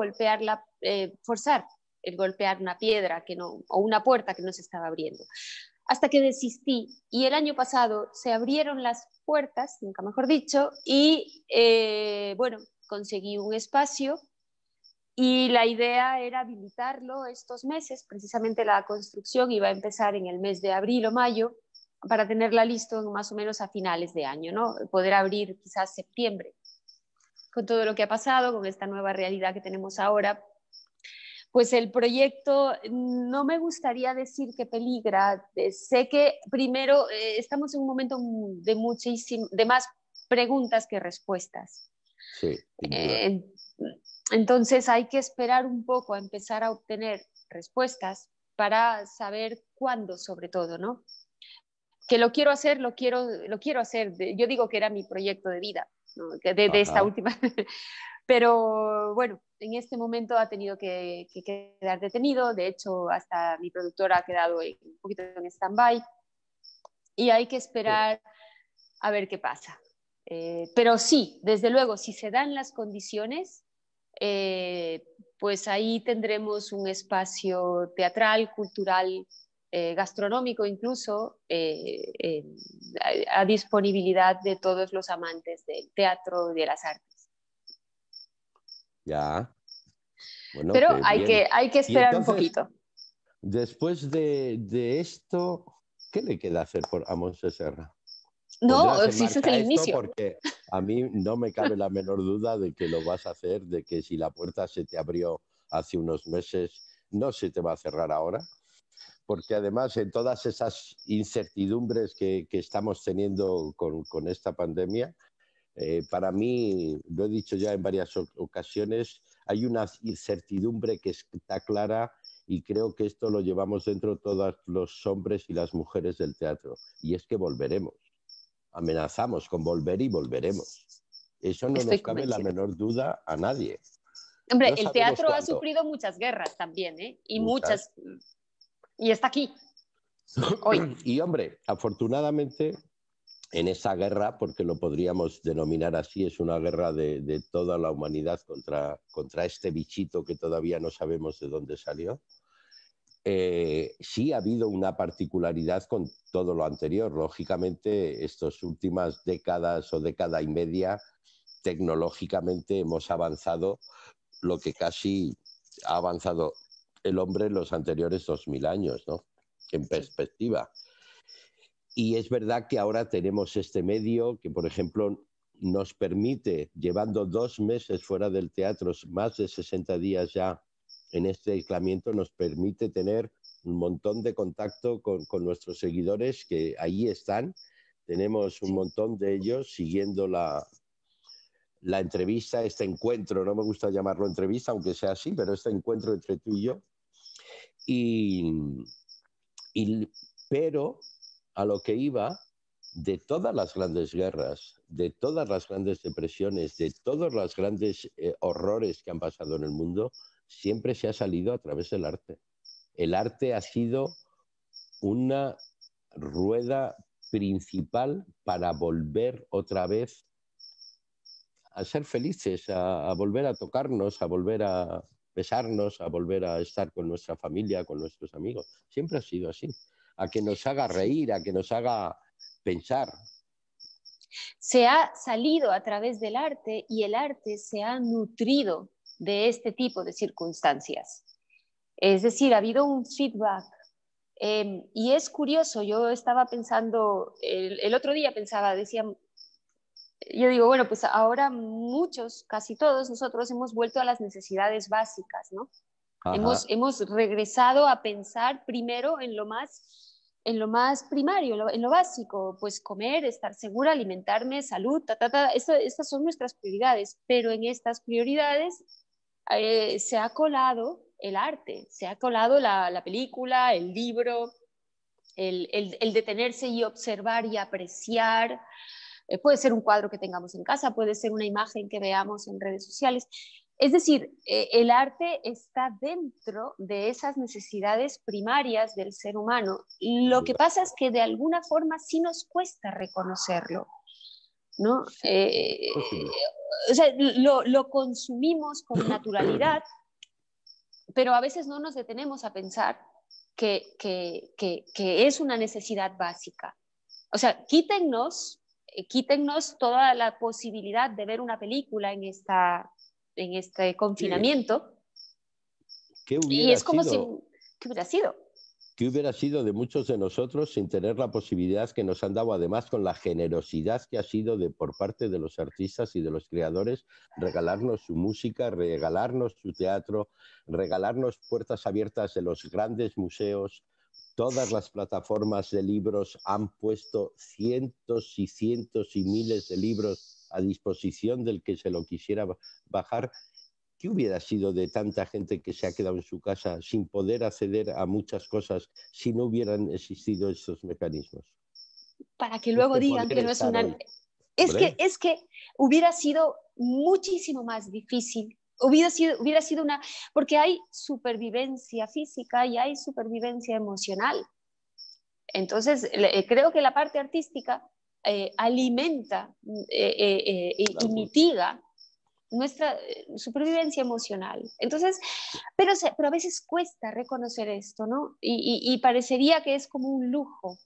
forzar el golpear una piedra o una puerta que no se estaba abriendo, hasta que desistí y el año pasado se abrieron las puertas, nunca mejor dicho, y bueno, conseguí un espacio y la idea era habilitarlo estos meses. Precisamente la construcción iba a empezar en el mes de abril o mayo, para tenerla listo más o menos a finales de año, ¿no? Poder abrir quizás septiembre. Con todo lo que ha pasado, con esta nueva realidad que tenemos ahora, pues el proyecto, no me gustaría decir que peligra. Sé que primero estamos en un momento de más preguntas que respuestas. Sí, sin duda. Entonces hay que esperar un poco a empezar a obtener respuestas para saber cuándo, sobre todo, ¿no? Que lo quiero hacer, lo quiero hacer. Yo digo que era mi proyecto de vida, ¿no? De esta Ajá. última. Pero bueno, en este momento ha tenido que quedar detenido. De hecho, hasta mi productora ha quedado un poquito en stand-by y hay que esperar a ver qué pasa. Pero sí, desde luego, si se dan las condiciones, eh, pues ahí tendremos un espacio teatral, cultural, gastronómico incluso, a disponibilidad de todos los amantes del teatro y de las artes. Ya, bueno, Pero qué bien. hay que Y esperar un entonces, poquito. después de esto, ¿qué le queda hacer por Amos de Serra? No, Pondrás en si ese es marcha el esto inicio. porque a mí no me cabe la menor duda de que lo vas a hacer, de que si la puerta se te abrió hace unos meses, no se te va a cerrar ahora, porque además en todas esas incertidumbres que estamos teniendo con esta pandemia, para mí, lo he dicho ya en varias ocasiones, hay una incertidumbre que está clara y creo que esto lo llevamos dentro todos los hombres y las mujeres del teatro, y es que volveremos. Amenazamos con volver y volveremos. Eso no Estoy nos cabe la convencida. menor duda a nadie. Hombre, No el sabemos teatro ha cuándo. sufrido muchas guerras también, ¿eh? Y Muchas. muchas, y está aquí, hoy. Y hombre, afortunadamente en esa guerra, porque lo podríamos denominar así, es una guerra de toda la humanidad contra este bichito que todavía no sabemos de dónde salió. Sí ha habido una particularidad con todo lo anterior. Lógicamente, estas últimas décadas o década y media, tecnológicamente hemos avanzado lo que casi ha avanzado el hombre en los anteriores 2000 años, ¿no? En Sí. perspectiva. Y es verdad que ahora tenemos este medio que, por ejemplo, nos permite, llevando 2 meses fuera del teatro, más de 60 días ya en este aislamiento, nos permite tener un montón de contacto con nuestros seguidores que ahí están. Tenemos un Sí. montón de ellos siguiendo la entrevista, este encuentro, no me gusta llamarlo entrevista, aunque sea así, pero este encuentro entre tú y yo. Y, pero a lo que iba, de todas las grandes guerras, de todas las grandes depresiones, de todos los grandes horrores que han pasado en el mundo, siempre se ha salido a través del arte. El arte ha sido una rueda principal para volver otra vez a ser felices, a volver a tocarnos, a volver a besarnos, a volver a estar con nuestra familia, con nuestros amigos. Siempre ha sido así. A que nos haga Sí. reír, a que nos haga pensar. Se ha salido a través del arte y el arte se ha nutrido de este tipo de circunstancias. Es decir, ha habido un feedback. Y es curioso, yo estaba pensando, el otro día pensaba, decía, yo digo, bueno, pues ahora muchos, casi todos nosotros hemos vuelto a las necesidades básicas, ¿no? Ajá. Hemos regresado a pensar primero en lo más primario, en lo básico, pues comer, estar segura, alimentarme, salud, estas son nuestras prioridades, pero en estas prioridades se ha colado el arte, se ha colado la película, el libro, el detenerse y observar y apreciar. Puede ser un cuadro que tengamos en casa, puede ser una imagen que veamos en redes sociales. Es decir, el arte está dentro de esas necesidades primarias del ser humano. Lo que pasa es que de alguna forma sí nos cuesta reconocerlo, ¿no? Sí, posible. O sea, lo consumimos con naturalidad, pero a veces no nos detenemos a pensar que es una necesidad básica. O sea, quítennos toda la posibilidad de ver una película en este Sí. confinamiento ¿Qué y hubiera es como si, sido? ¿qué hubiera sido? ¿Qué hubiera sido de muchos de nosotros sin tener la posibilidad que nos han dado, además con la generosidad que ha sido por parte de los artistas y de los creadores, regalarnos su música, regalarnos su teatro, regalarnos puertas abiertas de los grandes museos? Todas las plataformas de libros han puesto cientos y cientos y miles de libros a disposición del que se lo quisiera bajar. ¿qué hubiera sido de tanta gente que se ha quedado en su casa sin poder acceder a muchas cosas si no hubieran existido estos mecanismos? Para que luego Este digan poder que no es estar una... hoy, hombre, Es que hubiera sido muchísimo más difícil. Hubiera sido una... Porque hay supervivencia física y hay supervivencia emocional. Entonces, creo que la parte artística alimenta y mitiga nuestra supervivencia emocional. Entonces, pero a veces cuesta reconocer esto, ¿no? Y parecería que es como un lujo.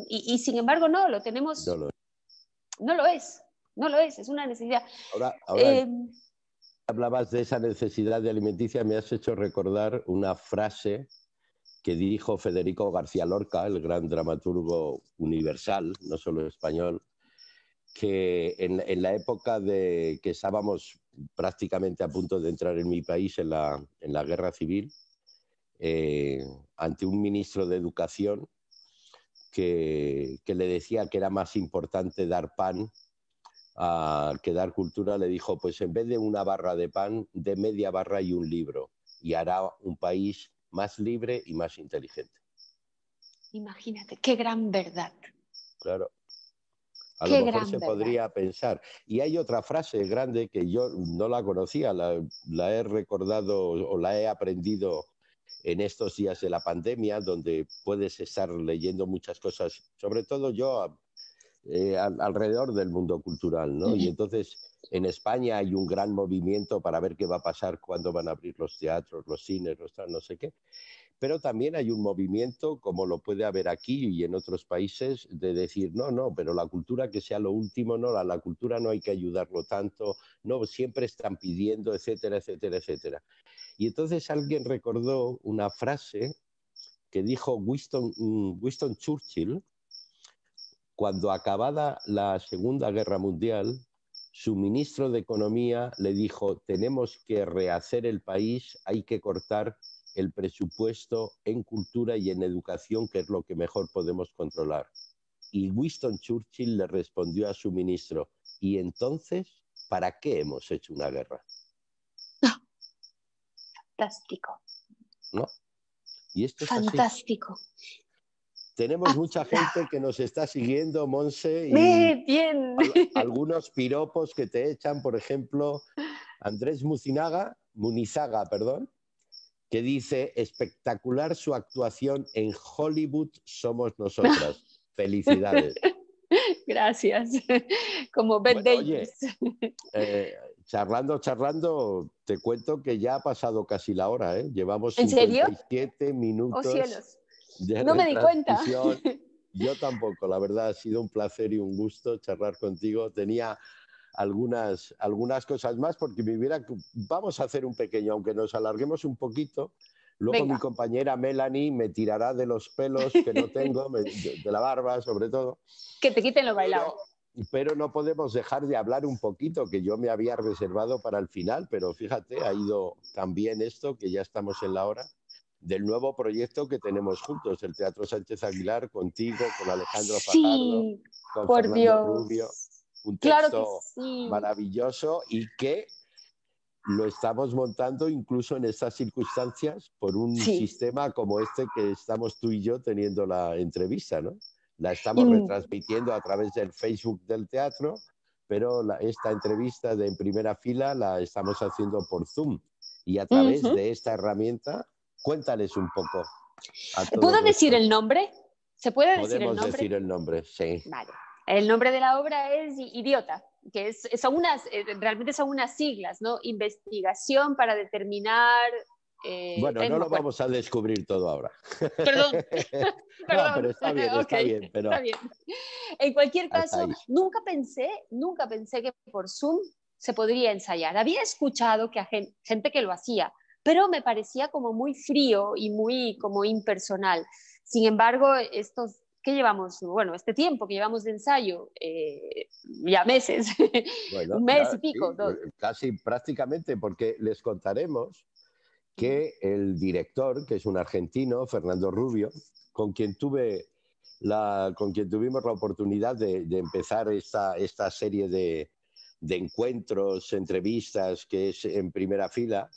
Y sin embargo, no, lo tenemos, no lo es. no lo es, no lo es una necesidad. Ahora hablabas de esa necesidad de alimenticia, me has hecho recordar una frase que dijo Federico García Lorca, el gran dramaturgo universal, no solo español, que en la época de que estábamos prácticamente a punto de entrar en mi país en la guerra civil, ante un ministro de Educación que le decía que era más importante dar pan que dar cultura, le dijo, pues en vez de una barra de pan, de media barra y un libro, y hará un país más libre y más inteligente. Imagínate, qué gran verdad. Claro. A lo Qué mejor gran se verdad. podría pensar. Y hay otra frase grande que yo no la conocía, la he recordado o la he aprendido en estos días de la pandemia, donde puedes estar leyendo muchas cosas, sobre todo yo, alrededor del mundo cultural, ¿no? Y entonces en España hay un gran movimiento para ver qué va a pasar, cuándo van a abrir los teatros, los cines, no sé qué. Pero también hay un movimiento, como lo puede haber aquí y en otros países, de decir, no, pero la cultura que sea lo último, no, la cultura no hay que ayudarlo tanto, no, siempre están pidiendo, etcétera, etcétera, etcétera. Y entonces alguien recordó una frase que dijo Winston Churchill cuando acabada la Segunda Guerra Mundial. Su ministro de Economía le dijo, tenemos que rehacer el país, hay que cortar el presupuesto en cultura y en educación, que es lo que mejor podemos controlar. Y Winston Churchill le respondió a su ministro, ¿y entonces para qué hemos hecho una guerra? Fantástico. ¿No? Y esto es fantástico. Así. Tenemos mucha gente que nos está siguiendo, Monse, y bien. Algunos piropos que te echan, por ejemplo, Andrés Munizaga, que dice, espectacular su actuación en Hollywood somos nosotras. Felicidades. Gracias. Como Ben Davis. Oye, charlando, te cuento que ya ha pasado casi la hora, ¿eh? Llevamos ¿En serio? 57 minutos Oh, cielos. de No me di cuenta. Yo tampoco, la verdad, ha sido un placer y un gusto charlar contigo. Tenía algunas cosas más porque vamos a hacer un pequeño, aunque nos alarguemos un poquito. Luego Venga. Mi compañera Melanie me tirará de los pelos que no tengo, de la barba sobre todo. Que te quiten lo bailado. Pero no podemos dejar de hablar un poquito, que yo me había reservado para el final, pero fíjate, ha ido tan bien esto que ya estamos en la hora, del nuevo proyecto que tenemos juntos, el Teatro Sánchez Aguilar, contigo, con Alejandro Fajardo, con por Fernando Dios. Rubio. Un Claro texto que sí. maravilloso y que lo estamos montando incluso en estas circunstancias por un sistema como este que estamos tú y yo teniendo la entrevista, ¿no? La estamos retransmitiendo a través del Facebook del teatro, pero esta entrevista de En Primera Fila la estamos haciendo por Zoom. Y a través de esta herramienta, cuéntales un poco. ¿Puedo decir el nombre? ¿Se puede decir el nombre? Podemos decir el nombre, sí. Vale. El nombre de la obra es Idiota, que realmente son unas siglas, ¿no? Investigación para determinar... bueno, no lo vamos a descubrir todo ahora. Perdón. No, pero está bien, está bien. Pero está bien. En cualquier caso, nunca pensé que por Zoom se podría ensayar. Había escuchado que gente que lo hacía, pero me parecía como muy frío y muy como impersonal. Sin embargo, este tiempo que llevamos de ensayo, ya meses, bueno, un mes y pico, sí, casi prácticamente, porque les contaremos que el director, que es un argentino, Fernando Rubio, con quien tuvimos la oportunidad de empezar esta serie de de encuentros, entrevistas, que es en primera fila,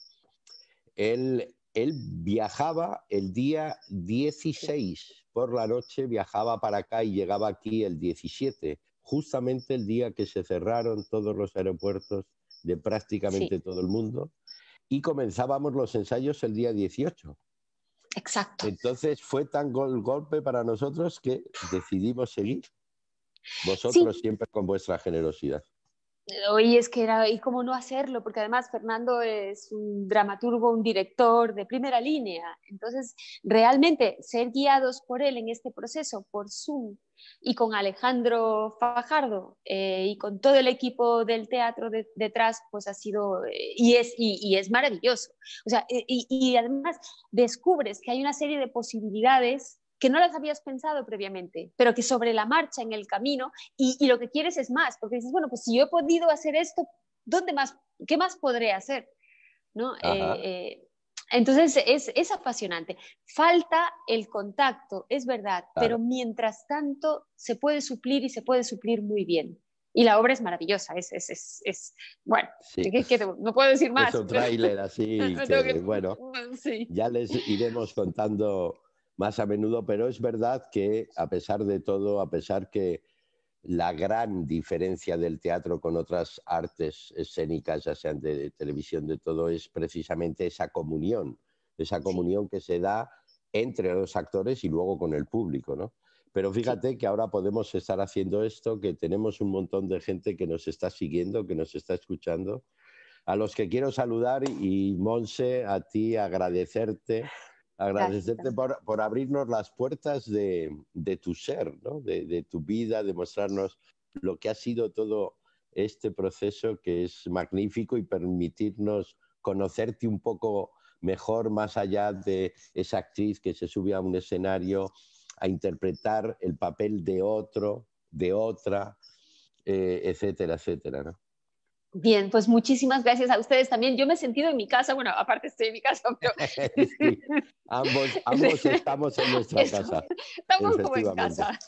él viajaba el día 16 por la noche, viajaba para acá y llegaba aquí el 17, justamente el día que se cerraron todos los aeropuertos de prácticamente Sí, todo el mundo, y comenzábamos los ensayos el día 18. exacto. Entonces fue tan golpe para nosotros que decidimos seguir. Vosotros Sí, siempre con vuestra generosidad. y es que era, y cómo no hacerlo, porque además Fernando es un dramaturgo, un director de primera línea. Entonces, realmente ser guiados por él en este proceso, por Zoom, y con Alejandro Fajardo y con todo el equipo del teatro detrás, pues ha sido, y es maravilloso. O sea, y además descubres que hay una serie de posibilidades que no las habías pensado previamente, pero que sobre la marcha, en el camino, y lo que quieres es más, porque dices, bueno, pues si yo he podido hacer esto, ¿dónde más, qué más podré hacer? ¿No? Ajá. Entonces es apasionante. Falta el contacto, es verdad, pero Claro. mientras tanto se puede suplir y se puede suplir muy bien. Y la obra es maravillosa, bueno, Sí. no puedo decir Es más, un pero tráiler así que, bueno, sí. ya les iremos contando más a menudo, pero es verdad que a pesar de todo, a pesar que la gran diferencia del teatro con otras artes escénicas, ya sean de televisión, de todo, es precisamente esa Sí, comunión que se da entre los actores y luego con el público, ¿no? Pero sí. fíjate que ahora podemos estar haciendo esto, que tenemos un montón de gente que nos está siguiendo, que nos está escuchando, a los que quiero saludar y Monse, a ti Gracias. agradecerte por abrirnos las puertas de tu ser, ¿no? De tu vida, de mostrarnos lo que ha sido todo este proceso que es magnífico y permitirnos conocerte un poco mejor más allá de esa actriz que se sube a un escenario a interpretar el papel de otro, de otra, etcétera, etcétera, ¿no? Bien, pues muchísimas gracias a ustedes también. Yo me he sentido en mi casa, bueno, aparte estoy en mi casa, pero Sí, ambos estamos en nuestra casa, estamos como en efectivamente. casa.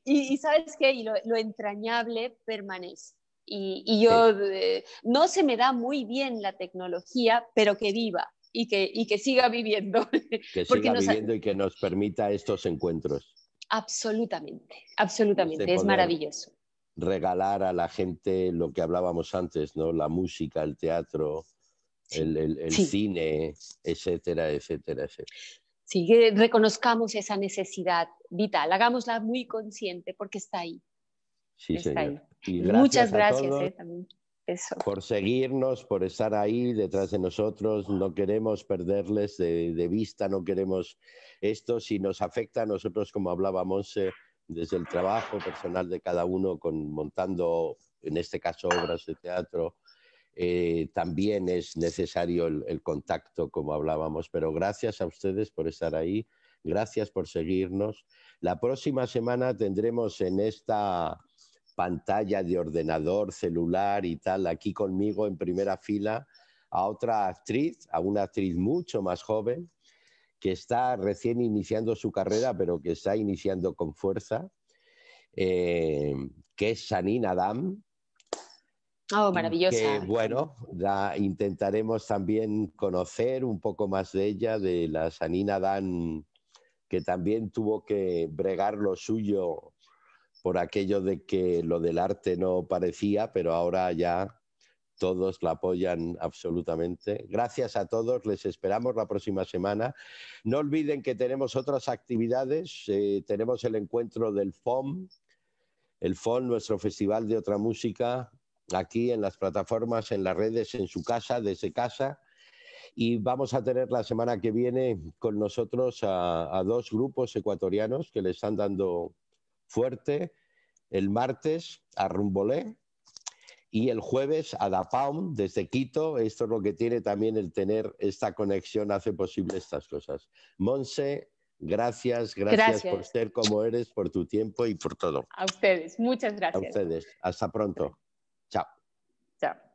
Y sabes qué, y lo entrañable permanece. Y yo Sí, no se me da muy bien la tecnología, pero que viva y que siga viviendo, que porque siga viviendo y que nos permita estos encuentros, absolutamente, este absolutamente, es poder maravilloso. regalar a la gente lo que hablábamos antes, ¿no? La música, el teatro, Sí, el sí. cine, etcétera, etcétera, etcétera. Sí, que reconozcamos esa necesidad vital, hagámosla muy consciente porque Sí, está señor. ahí. Y Muchas gracias a gracias, todos también. Eso, por seguirnos, por estar ahí detrás de nosotros. No queremos perderles de vista, no queremos esto. Si nos afecta a nosotros, como hablábamos, desde el trabajo personal de cada uno, montando, en este caso, obras de teatro, también es necesario el contacto, como hablábamos. Pero gracias a ustedes por estar ahí, gracias por seguirnos. La próxima semana tendremos en esta pantalla de ordenador, celular y tal, aquí conmigo en primera fila, a otra actriz, a una actriz mucho más joven, que está recién iniciando su carrera, pero que está iniciando con fuerza, eh, que es Sanine Adam, oh, y que, maravillosa. bueno, intentaremos también conocer un poco más de ella, de la Sanine Adam, que también tuvo que bregar lo suyo por aquello de que lo del arte no parecía, pero ahora ya todos la apoyan absolutamente. Gracias a todos, les esperamos la próxima semana. No olviden que tenemos otras actividades, tenemos el encuentro del FOM, nuestro festival de otra música, aquí en las plataformas, en las redes, en su casa, desde casa. Y vamos a tener la semana que viene con nosotros a dos grupos ecuatorianos que le están dando fuerte. El martes a Rumbolé y el jueves a Da Palm desde Quito. Esto es lo que tiene también el tener esta conexión, hace posible estas cosas. Monse, gracias por Gracias ser como eres, por tu tiempo y por todo. a ustedes. Muchas A gracias. ustedes. Hasta pronto. Chao. Chao.